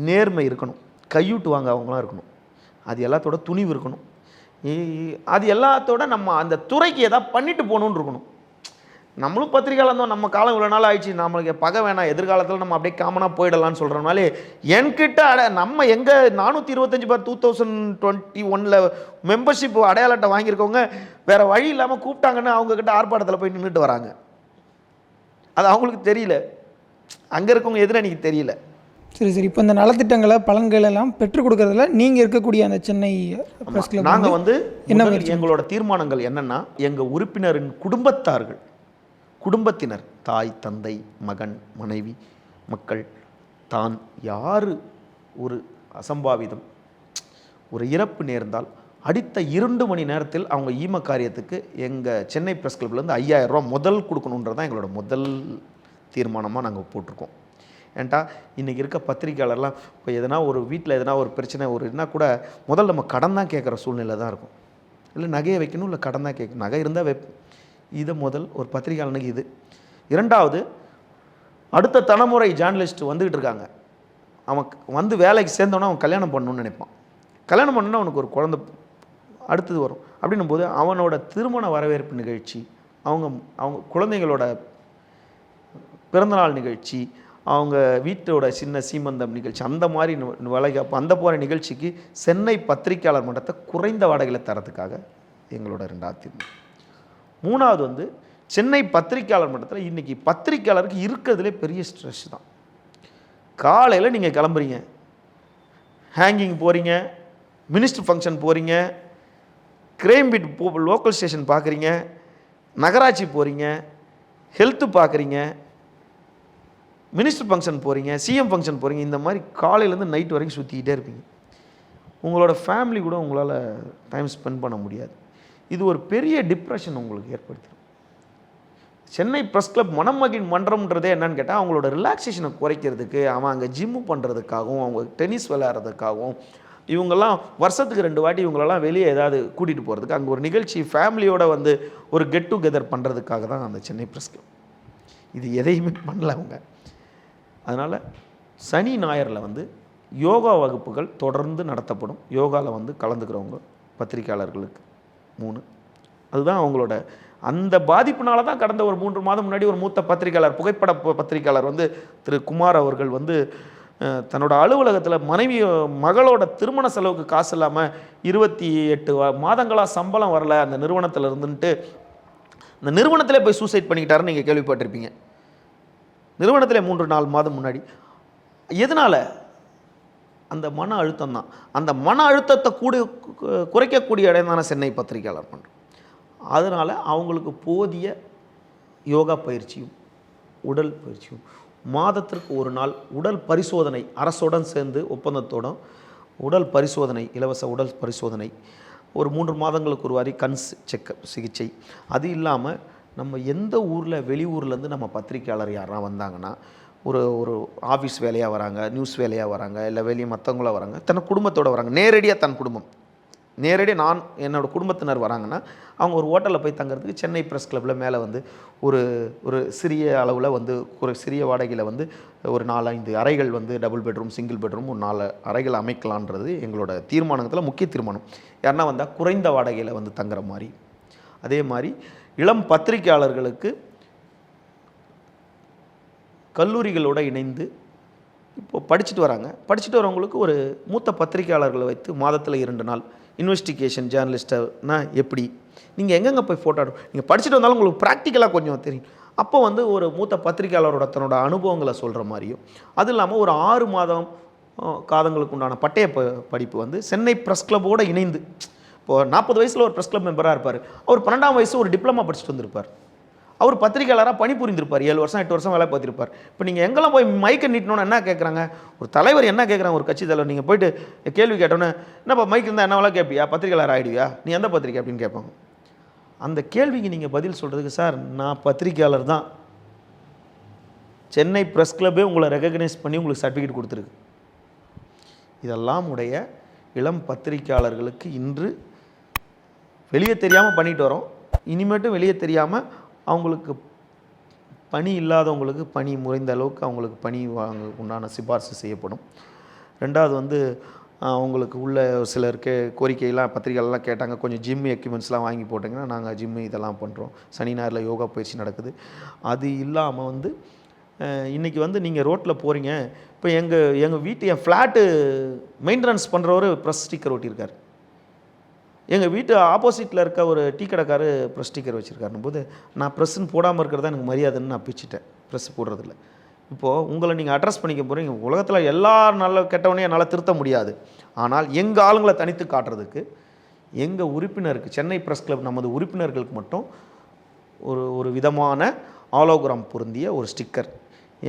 நேர்மை இருக்கணும், கையூட்டு வாங்க அவங்களாம் இருக்கணும், அது எல்லாத்தோட துணிவு இருக்கணும், அது எல்லாத்தோட நம்ம அந்த துறைக்கு எதாவது பண்ணிட்டு போகணுன்னு இருக்கணும். நம்மளும் பத்திரிக்கையாளர் இருந்தோம், நம்ம காலம் இவ்வளோ நாள் ஆயிடுச்சு, நம்மளுக்கு பகை வேணாம், எதிர்காலத்தில் நம்ம அப்படியே காமனாக போயிடலான்னு சொல்கிறனாலே என்கிட்ட நம்ம எங்கே 425 பேர் 2021 மெம்பர்ஷிப் அடையாள அட்டை வாங்கியிருக்கவங்க வேறு வழி இல்லாமல் கூப்பிட்டாங்கன்னு அவங்கக்கிட்ட ஆர்ப்பாட்டத்தில் போய் நின்றுட்டு வராங்க. அது அவங்களுக்கு தெரியல, அங்கே இருக்கவங்க எதிரணிக்கு தெரியல. சரி சரி. இப்போ இந்த நலத்திட்டங்களை பலன்கள் எல்லாம் பெற்றுக் கொடுக்கறதுல நீங்கள் இருக்கக்கூடிய அந்த சென்னை பிரஸ் கிளப் நாங்கள் வந்து என்ன எங்களோட தீர்மானங்கள் என்னென்னா, எங்கள் உறுப்பினரின் குடும்பத்தார்கள், குடும்பத்தினர், தாய் தந்தை மகன் மனைவி மக்கள் தான் யார் ஒரு அசம்பாவிதம் ஒரு இறப்பு நேர்ந்தால் அடுத்த 2 மணி நேரத்தில் அவங்க ஈம காரியத்துக்கு எங்கள் சென்னை பிரஸ் கிளப்லேருந்து 5000 ரூபா முதல் கொடுக்கணுன்றது தான் எங்களோட முதல் தீர்மானமாக நாங்கள் போட்டிருக்கோம். ஏன்ட்டா இன்றைக்கி இருக்க பத்திரிக்கையாளர்லாம் இப்போ எதனா ஒரு வீட்டில் எதனா ஒரு பிரச்சனை ஒரு என்ன கூட முதல்ல நம்ம கடன் தான் கேட்குற சூழ்நிலை தான் இருக்கும். இல்லை நகையை வைக்கணும், இல்லை கடன் தான் கேட்கணும். நகை இருந்தால் இதை முதல் ஒரு பத்திரிகையாளனுக்கு இது. இரண்டாவது, அடுத்த தலைமுறை ஜேர்னலிஸ்ட் வந்துக்கிட்டு இருக்காங்க. அவன் வந்து வேலைக்கு சேர்ந்தோன்னா அவன் கல்யாணம் பண்ணணும்னு நினைப்பான். கல்யாணம் பண்ணணுன்னா அவனுக்கு ஒரு குழந்தை அடுத்தது வரும். அப்படின்னும் போது அவனோட திருமண வரவேற்பு நிகழ்ச்சி, அவங்க குழந்தைங்களோட பிறந்தநாள் நிகழ்ச்சி, அவங்க வீட்டோட சின்ன சீமந்தம் நிகழ்ச்சி, அந்த மாதிரி வளைகாப்பு, அந்த போகிற நிகழ்ச்சிக்கு சென்னை பத்திரிகையாளர் மன்றத்தை குறைந்த வாடகையில் தரத்துக்காக எங்களோட 2வது தீர்மானம். 3வது வந்து சென்னை பத்திரிகையாளர் மன்றத்தில் இன்றைக்கி பத்திரிகையாளருக்கு இருக்கிறதுலே பெரிய ஸ்ட்ரெஸ் தான். காலையில் நீங்கள் கிளம்புறீங்க, ஹேங்கிங் போகிறீங்க, மினிஸ்டர் ஃபங்க்ஷன் போகிறீங்க, கிரைம் பீட் லோக்கல் ஸ்டேஷன் பார்க்குறீங்க, நகராட்சி போகிறீங்க, ஹெல்த்து பார்க்குறீங்க, மினிஸ்டர் ஃபங்க்ஷன் போகிறீங்க, சிஎம் ஃபங்க்ஷன் போகிறீங்க. இந்த மாதிரி காலையிலேருந்து நைட் வரைக்கும் சுற்றிக்கிட்டே இருப்பீங்க. உங்களோட ஃபேமிலி கூட உங்களால் டைம் ஸ்பெண்ட் பண்ண முடியாது. இது ஒரு பெரிய டிப்ரெஷன் உங்களுக்கு ஏற்படுத்திடும். சென்னை ப்ரெஸ் கிளப் மனமகிழ் மன்றம்ன்றதே என்னன்னு கேட்டால் அவங்களோட ரிலாக்ஸேஷனை குறைக்கிறதுக்கு, அவன் அங்கே ஜிம்மு பண்ணுறதுக்காகவும், அவங்க டென்னிஸ் விளையாடுறதுக்காகவும், இவங்கெல்லாம் வருஷத்துக்கு 2 வாட்டி இவங்களெல்லாம் வெளியே ஏதாவது கூட்டிகிட்டு போகிறதுக்கு, அங்கே ஒரு நிகழ்ச்சி ஃபேமிலியோடு வந்து ஒரு கெட் டுகெதர் பண்ணுறதுக்காக தான் அந்த சென்னை ப்ரெஸ் கிளப். இது எதையுமே பண்ணல அவங்க. அதனால் சனி ஞாயிறில் வந்து யோகா வகுப்புகள் தொடர்ந்து நடத்தப்படும். யோகாவில் வந்து கலந்துக்கிறவங்க பத்திரிகையாளர்களுக்கு 3. அதுதான் அவங்களோட அந்த பாதிப்புனால தான் கடந்த ஒரு 3 மாதம் முன்னாடி ஒரு மூத்த பத்திரிகையாளர், புகைப்பட பத்திரிகையாளர் வந்து திரு குமார் அவர்கள் வந்து தன்னோட அலுவலகத்தில் மகளோட திருமண செலவுக்கு காசு இல்லாமல் 28 மாதங்களாக சம்பளம் வரல அந்த நிறுவனத்தில் இருந்துட்டு அந்த நிறுவனத்திலே போய் சூசைட் பண்ணிக்கிட்டாருன்னு நீங்கள் கேள்விப்பட்டிருப்பீங்க. நிறுவனத்திலே 3-4 மாதம் முன்னாடி. எதனால்? அந்த மன அழுத்தம் தான். அந்த மன அழுத்தத்தை குறைக்கக்கூடிய இடம் தானே சென்னை பத்திரிகையாளர் மன்றம். அதனால் அவங்களுக்கு போதிய யோகா பயிற்சியும் உடல் பயிற்சியும், மாதத்திற்கு 1 நாள் உடல் பரிசோதனை, அரசுடன் சேர்ந்து ஒப்பந்தத்தோட உடல் பரிசோதனை, இலவச உடல் பரிசோதனை, ஒரு 3 மாதங்களுக்கு ஒரு வாரி கண் செக்கப் சிகிச்சை. அது இல்லாமல் நம்ம எந்த ஊரில் வெளியூர்லேருந்து நம்ம பத்திரிக்கையாளர் யாரா வந்தாங்கன்னா, ஒரு ஆஃபீஸ் வேலையாக வராங்க, நியூஸ் வேலையாக வராங்க, இல்லை வெளியே மற்றவங்களாக வராங்க, தன் குடும்பத்தோடு வராங்க, நேரடியாக தன் குடும்பம், நேரடியாக என்னோடய குடும்பத்தினர் வராங்கன்னா, அவங்க ஒரு ஹோட்டலில் போய் தங்கிறதுக்கு சென்னை ப்ரெஸ் கிளப்பில் மேலே வந்து ஒரு சிறிய அளவில் வந்து ஒரு சிறிய வாடகையில் வந்து ஒரு 4-5 அறைகள் வந்து டபுள் பெட்ரூம், சிங்கிள் பெட்ரூம், ஒரு 4 அறைகள் அமைக்கலான்றது எங்களோட தீர்மானத்தில் முக்கிய தீர்மானம். யாருன்னா வந்தால் குறைந்த வாடகையில் வந்து தங்குற மாதிரி. அதே மாதிரி இளம் பத்திரிகையாளர்களுக்கு கல்லூரிகளோடு இணைந்து இப்போ படிச்சுட்டு வராங்க, படிச்சுட்டு வரவங்களுக்கு ஒரு மூத்த பத்திரிகையாளர்களை வைத்து மாதத்தில் 2 நாள் இன்வெஸ்டிகேஷன் ஜேர்னலிஸ்ட்னா எப்படி, நீங்கள் எங்கெங்கே போய் ஃபோட்டோ நீங்கள் படிச்சுட்டு வந்தாலும் உங்களுக்கு ப்ராக்டிக்கலாக கொஞ்சம் தெரியும். அப்போ வந்து ஒரு மூத்த பத்திரிகையாளரோட தன்னோட அனுபவங்களை சொல்கிற மாதிரியும், அது இல்லாமல் ஒரு 6 மாதம் காதங்களுக்கு உண்டான பட்டய படிப்பு வந்து சென்னை ப்ரெஸ் கிளப்போடு இணைந்து, இப்போது 40 வயசில் ஒரு ப்ரெஸ் கிளப் மெம்பராக இருப்பார், அவர் 12ஆம் வயசு ஒரு டிப்ளமா படிச்சுட்டு வந்திருப்பார், அவர் பத்திரிகையாளராக பணிபுரிந்திருப்பார், 7 வருஷம் 8 வருஷம் வேலை பார்த்திருப்பார். இப்போ நீங்கள் எங்கெல்லாம் போய் மைக்கை நீட்டணும்னு என்ன கேட்குறாங்க, ஒரு தலைவர் என்ன கேட்குறாங்க, ஒரு கட்சி தலைவர் நீங்கள் போய்ட்டு கேள்வி கேட்டோன்னே, என்னப்பா மைக் இருந்தால் என்ன வேலை கேட்பியா, பத்திரிகையாளர் ஆகிடுவியா, நீ எந்த பத்திரிக்கை அப்படின்னு கேட்பாங்க. அந்த கேள்விக்கு நீங்கள் பதில் சொல்கிறதுக்கு, சார் நான் பத்திரிகையாளர் தான், சென்னை ப்ரெஸ் கிளப்பே உங்களை ரெகக்னைஸ் பண்ணி உங்களுக்கு சர்டிஃபிகேட் கொடுத்துருக்கு. இதெல்லாம் உடைய இளம் பத்திரிகையாளர்களுக்கு இன்று வெளியே தெரியாமல் பண்ணிட்டு வரோம். இனிமேட்டும் வெளியே தெரியாமல் அவங்களுக்கு பணி இல்லாதவங்களுக்கு பணி முறைந்த அளவுக்கு அவங்களுக்கு பணி வாங்க உண்டான சிபாரிசு செய்யப்படும். ரெண்டாவது வந்து அவங்களுக்கு உள்ள சிலருக்கு கோரிக்கையெல்லாம் பத்திரிகைலாம் கேட்டாங்க, கொஞ்சம் ஜிம் எக்யூப்மெண்ட்ஸ்லாம் வாங்கி போட்டிங்கன்னா நாங்கள் ஜிம்மு இதெல்லாம் பண்ணுறோம். சனி ஞாயிறில் யோகா பயிற்சி நடக்குது. அது இல்லாமல் வந்து இன்றைக்கி வந்து நீங்கள் ரோட்டில் போகிறீங்க, இப்போ எங்கள் வீட்டு என் ஃப்ளாட்டு மெயின்டெனன்ஸ் பண்ணுறவர் ப்ரெஸ் ஸ்டிக்கர் ஒட்டியிருக்கார். எங்கள் வீட்டு ஆப்போசிட்டில் இருக்க ஒரு டீ கடைக்காரு ப்ரெஸ் ஸ்டிக்கர் வச்சுருக்காருன்னு போது நான் ப்ரெஸ்ஸுன்னு போடாமல் இருக்கிறதா எனக்கு மரியாதைன்னு நான் பிச்சுட்டேன். ப்ரெஸ் போடுறதில்ல. இப்போது உங்களை நீங்கள் அட்ரஸ் பண்ணிக்க போகிறீங்க. உலகத்தில் எல்லா நல்ல கெட்டவனையும் என்னால் திருத்த முடியாது. ஆனால் எங்கள் ஆளுங்களை தனித்து காட்டுறதுக்கு எங்கள் உறுப்பினருக்கு சென்னை ப்ரெஸ் கிளப் நமது உறுப்பினர்களுக்கு மட்டும் ஒரு விதமான ஆலோகிராம் பொருந்திய ஒரு ஸ்டிக்கர்.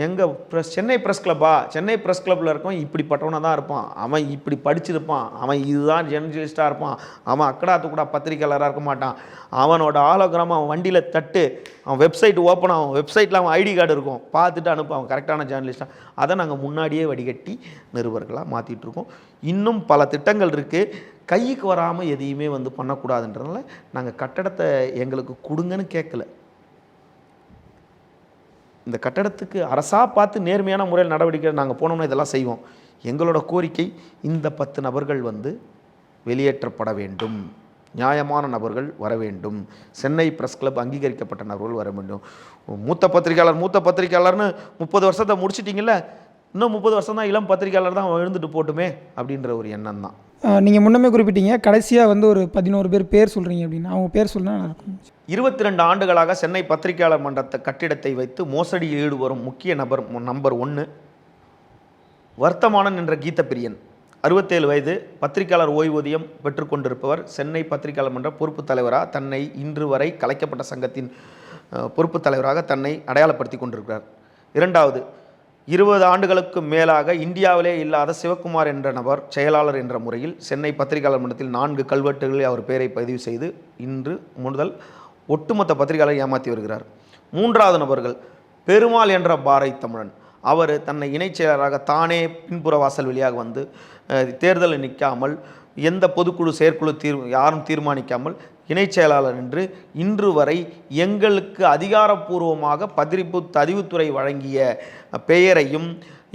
எங்கள் சென்னை ப்ரெஸ் கிளப்பா, சென்னை ப்ரெஸ் கிளப்பில் இருக்கவன் இப்படிப்பட்டவனாக தான் இருப்பான், அவன் இப்படி படிச்சிருப்பான், அவன் இதுதான் ஜெர்னலிஸ்ட்டாக இருப்பான், அவன் அக்கடா துக்கடா பத்திரிக்கையாளராக இருக்க மாட்டான், அவனோட ஆலோகிராம் அவன் வண்டியில் தட்டு, அவன் வெப்சைட் ஓப்பன் ஆகும், வெப்சைட்டில் அவன் ஐடி கார்டு இருக்கும், பார்த்துட்டு அனுப்பு, அவன் கரெக்டான ஜேர்னலிஸ்ட்டாக. அதை நாங்கள் முன்னாடியே வடிகட்டி நிருபர்களாக மாற்றிட்டுருக்கோம். இன்னும் பல திட்டங்கள் இருக்குது. கைக்கு வராமல் எதையுமே வந்து பண்ணக்கூடாதுன்றதுனால நாங்கள் கட்டடத்தை எங்களுக்கு கொடுங்கன்னு கேட்கல. இந்த கட்டடத்துக்கு அரசாக பார்த்து நேர்மையான முறையில் நடவடிக்கை நாங்கள் போனோம்னா இதெல்லாம் செய்வோம். எங்களோட கோரிக்கை இந்த 10 நபர்கள் வந்து வெளியேற்றப்பட வேண்டும், நியாயமான நபர்கள் வர வேண்டும், சென்னை ப்ரெஸ் கிளப் அங்கீகரிக்கப்பட்ட நபர்கள் வர வேண்டும். மூத்த பத்திரிகையாளர்னு 30 வருஷத்தை முடிச்சிட்டிங்கல்ல, இன்னும் 30 வருஷம் தான் இளம் பத்திரிகையாளர் தான் எழுந்துட்டு போட்டுமே அப்படின்ற ஒரு எண்ணம் தான். நீங்கள் முன்னமே குறிப்பிட்டீங்க கடைசியாக வந்து ஒரு 11 பேர் சொல்கிறீங்க அப்படின்னு. அவங்க பேர் சொன்னால் நல்லா இருக்கும். 22 ஆண்டுகளாக சென்னை பத்திரிகையாளர் மன்றத்தை கட்டிடத்தை வைத்து மோசடியில் ஈடுபடும் முக்கிய நம்பர் 1 வர்த்தமானன் என்ற கீதப்பிரியன். 67 வயது, பத்திரிகையாளர் ஓய்வூதியம் பெற்றுக்கொண்டிருப்பவர். சென்னை பத்திரிகையாளர் மன்ற பொறுப்பு தலைவராக தன்னை இன்று வரை கலைக்கப்பட்ட சங்கத்தின் பொறுப்பு தலைவராக தன்னை அடையாளப்படுத்தி கொண்டிருக்கிறார். இரண்டாவது, 20 ஆண்டுகளுக்கு மேலாக இந்தியாவிலே இல்லாத சிவக்குமார் என்ற நபர் செயலாளர் என்ற முறையில் சென்னை பத்திரிகையாளர் மன்றத்தில் 4 கல்வெட்டுகளில் அவர் பெயரை பதிவு செய்து இன்று முதல் ஒட்டுமொத்த பத்திரிகையாளரை ஏமாற்றி வருகிறார். மூன்றாவது நபர்கள் பெருமாள் என்ற பாரை தமிழன். அவர் தன்னை இணைச் செயலராக தானே பின்புற வாசல் வழியாக வந்து தேர்தலில் நிற்காமல் எந்த பொதுக்குழு செயற்குழு யாரும் தீர்மானிக்காமல் இணைச் செயலாளர் என்று இன்று வரை எங்களுக்கு அதிகாரப்பூர்வமாக பதிவுத்துறை வழங்கிய பெயரையும்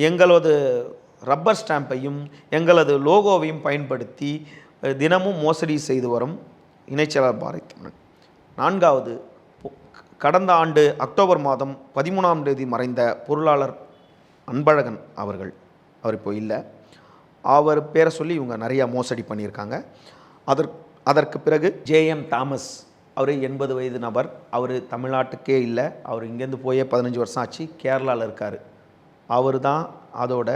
எங்களது ரப்பர் ஸ்டாம்பையும் எங்களது லோகோவையும் பயன்படுத்தி தினமும் மோசடி செய்து வரும் இணைச் செயலாளர் பாரை தமிழன். நான்காவது, கடந்த ஆண்டு அக்டோபர் மாதம் 13ஆம் தேதி மறைந்த பொருளாளர் அன்பழகன் அவர் இப்போ இல்லை, அவர் பேரை சொல்லி இவங்க நிறையா மோசடி பண்ணியிருக்காங்க. அதற்கு பிறகு JM தாமஸ், அவர் 80 வயது நபர், அவர் தமிழ்நாட்டுக்கே இல்லை, அவர் இங்கேருந்து போயே 15 வருஷம் ஆச்சு, கேரளாவில் இருக்கார். அவர் தான் அதோட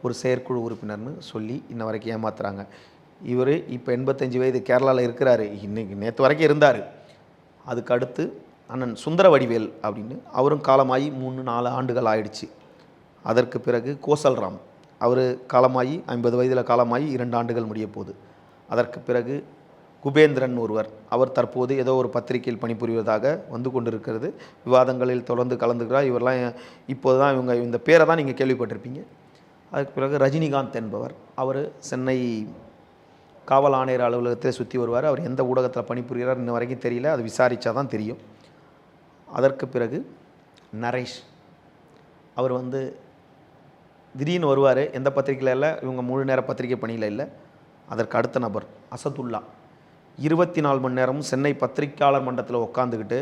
ஒரு செயற்குழு உறுப்பினர்னு சொல்லி இன்ன வரைக்கும் ஏமாத்துறாங்க. இவர் இப்போ 85 வயது, கேரளாவில் இருக்கிறாரு, நேற்று வரைக்கும் இருந்தார். அதுக்கு அடுத்து அண்ணன் சுந்தர வடிவேல் அப்படின்னு அவரும் காலமாகி 3-4 ஆண்டுகள் ஆயிடுச்சு. அதற்கு பிறகு கோசல்ராம், அவர் காலமாகி 50 வயதில் காலமாகி 2 ஆண்டுகள் முடிய போகுது. அதற்கு பிறகு குபேந்திரன் ஒருவர், அவர் தற்போது ஏதோ ஒரு பத்திரிகையில் பணிபுரிவதாக வந்து கொண்டிருக்கிறது. விவாதங்களில் தொடர்ந்து கலந்துக்கிறார். இவரெல்லாம் இப்போது தான் இந்த பேரை தான் நீங்கள் கேள்விப்பட்டிருப்பீங்க. அதுக்கு பிறகு ரஜினிகாந்த் என்பவர், அவர் சென்னை காவல் ஆணையர் அலுவலகத்தில் சுற்றி வருவார். அவர் எந்த ஊடகத்தில் பணிபுரிகிறார் இன்ன வரைக்கும் தெரியல, அது விசாரித்தா தான் தெரியும். அதற்கு பிறகு நரேஷ், அவர் வந்து திடீர்னு வருவார், எந்த பத்திரிகையில் இல்லை, இவங்க முழு நேர பத்திரிகை பணியில் இல்லை. அதற்கு அடுத்த நபர் அசதுல்லா, 24 மணி நேரமும் சென்னை பத்திரிகையாளர் மன்றத்தில் உட்காந்துக்கிட்டு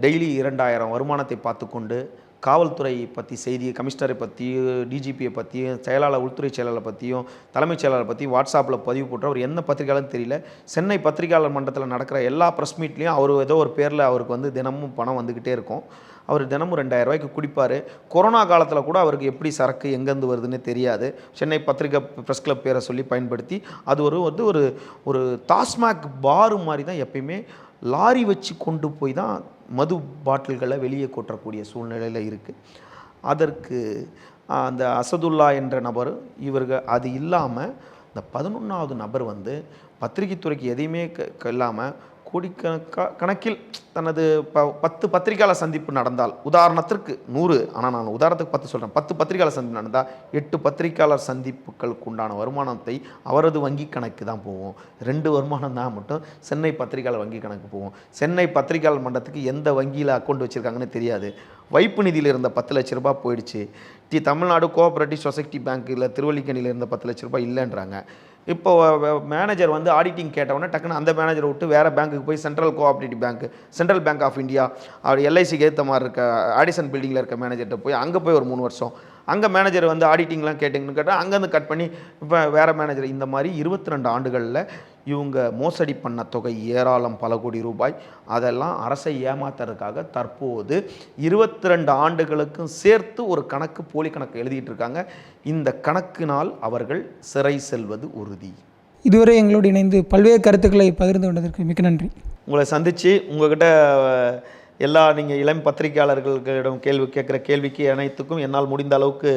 டெய்லி 2000 வருமானத்தை பார்த்து கொண்டு காவல்துறை பற்றி செய்தியை, கமிஷனரை பற்றியும் டிஜிபியை பற்றியும் செயலாளர் உள்துறை செயலாளர் பற்றியும் தலைமைச் செயலாளர் பற்றியும் வாட்ஸ்அப்பில் பதிவு போட்டு அவர் என்ன பத்திரிகையாளர்னு தெரியல. சென்னை பத்திரிகையாளர் மன்றத்தில் நடக்கிற எல்லா ப்ரெஸ் மீட்லேயும் அவர் ஏதோ ஒரு பேரில் அவருக்கு வந்து தினமும் பணம் வந்துக்கிட்டே இருக்கும். அவர் தினமும் 2000 ரூபாய்க்கு குடிப்பார். கொரோனா காலத்தில் கூட அவருக்கு எப்படி சரக்கு எங்கேருந்து வருதுன்னு தெரியாது. சென்னை பத்திரிகை ப்ரெஸ் கிளப் பேரை சொல்லி பயன்படுத்தி அது ஒரு டாஸ்மாக் பாரு மாதிரி தான் எப்பயுமே லாரி வச்சு கொண்டு போய் தான் மது பாட்டில்களை வெளியே கொட்டக்கூடிய சூழ்நிலையில் இருக்குது. அதற்கு அந்த அசதுல்லா என்ற நபர் இவர்கள், அது இல்லாமல் இந்த 11வது நபர் வந்து பத்திரிகைத்துறைக்கு எதையுமே இல்லாமல் கணக்கில் தனது 10 பத்திரிகையாளர் சந்திப்பு நடந்தால், உதாரணத்திற்கு 100, ஆனால் நான் உதாரணத்துக்கு 10 சொல்கிறேன், 10 பத்திரிகையாளர் சந்திப்பு நடந்தால் 8 பத்திரிகையாளர் சந்திப்புகளுக்கு உண்டான வருமானத்தை அவரது வங்கி கணக்கு தான் போகும். 2 வருமானம் தான் மட்டும் சென்னை பத்திரிகையாளர் வங்கி கணக்கு போகும். சென்னை பத்திரிகையாளர் மன்றத்துக்கு எந்த வங்கியில் அக்கௌண்ட் வச்சுருக்காங்கன்னு தெரியாது. வைப்பு நிதியில் இருந்த 10 லட்ச ரூபாய் போயிடுச்சு. தமிழ்நாடு கோஆப்ரேட்டிவ் சொசைட்டி பேங்க்கில் திருவல்லிக்கணியில் இருந்த 10 லட்ச ரூபாய் இல்லைன்றாங்க. இப்போ மேனேஜர் வந்து ஆடிட்டிங் கேட்டவுடனே டக்குன்னு அந்த மேனேஜரை விட்டு வேறு பேங்க்குக்கு போய் central cooperative bank, central bank of India, அவர் எல்ஐசிக்கு ஏற்ற மாதிரி இருக்க ஆடிசன் பில்டிங்கில் இருக்க மேனேஜர்கிட்ட போய் அங்கே போய் ஒரு 3 வருஷம் அங்கே மேனேஜர் வந்து ஆடிட்டிங்லாம் கேட்டிங்கன்னு கேட்டால் அங்கேருந்து கட் பண்ணி இப்போ வேறு மேனேஜர், இந்த மாதிரி 22 ஆண்டுகளில் இவங்க மோசடி பண்ண தொகை ஏராளம், பல கோடி ரூபாய். அதெல்லாம் அரசை ஏமாத்துறதுக்காக தற்போது 22 ஆண்டுகளுக்கும் சேர்த்து ஒரு கணக்கு, போலி கணக்கு எழுதிட்டு இருக்காங்க. இந்த கணக்கினால் அவர்கள் சிறை செல்வது உறுதி. இதுவரை எங்களோடு இணைந்து பல்வேறு கருத்துக்களை பகிர்ந்து கொண்டதற்கு மிக்க நன்றி. உங்களை சந்தித்து உங்கள்கிட்ட எல்லா நீங்கள் இளம் பத்திரிகையாளர்களிடம் கேட்குற கேள்விக்கு அனைத்துக்கும் என்னால் முடிந்த அளவுக்கு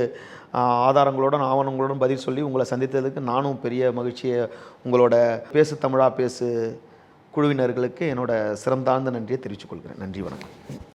ஆதாரங்களுடன் ஆவணங்களுடன் பதில் சொல்லி உங்களை சந்தித்ததுக்கு நானும் பெரிய மகிழ்ச்சியை, உங்களோட பேசு தமிழா பேசு குழுவினர்களுக்கு என்னோட சிறந்தாழ்ந்த நன்றியை தெரிவித்துக் கொள்கிறேன். நன்றி, வணக்கம்.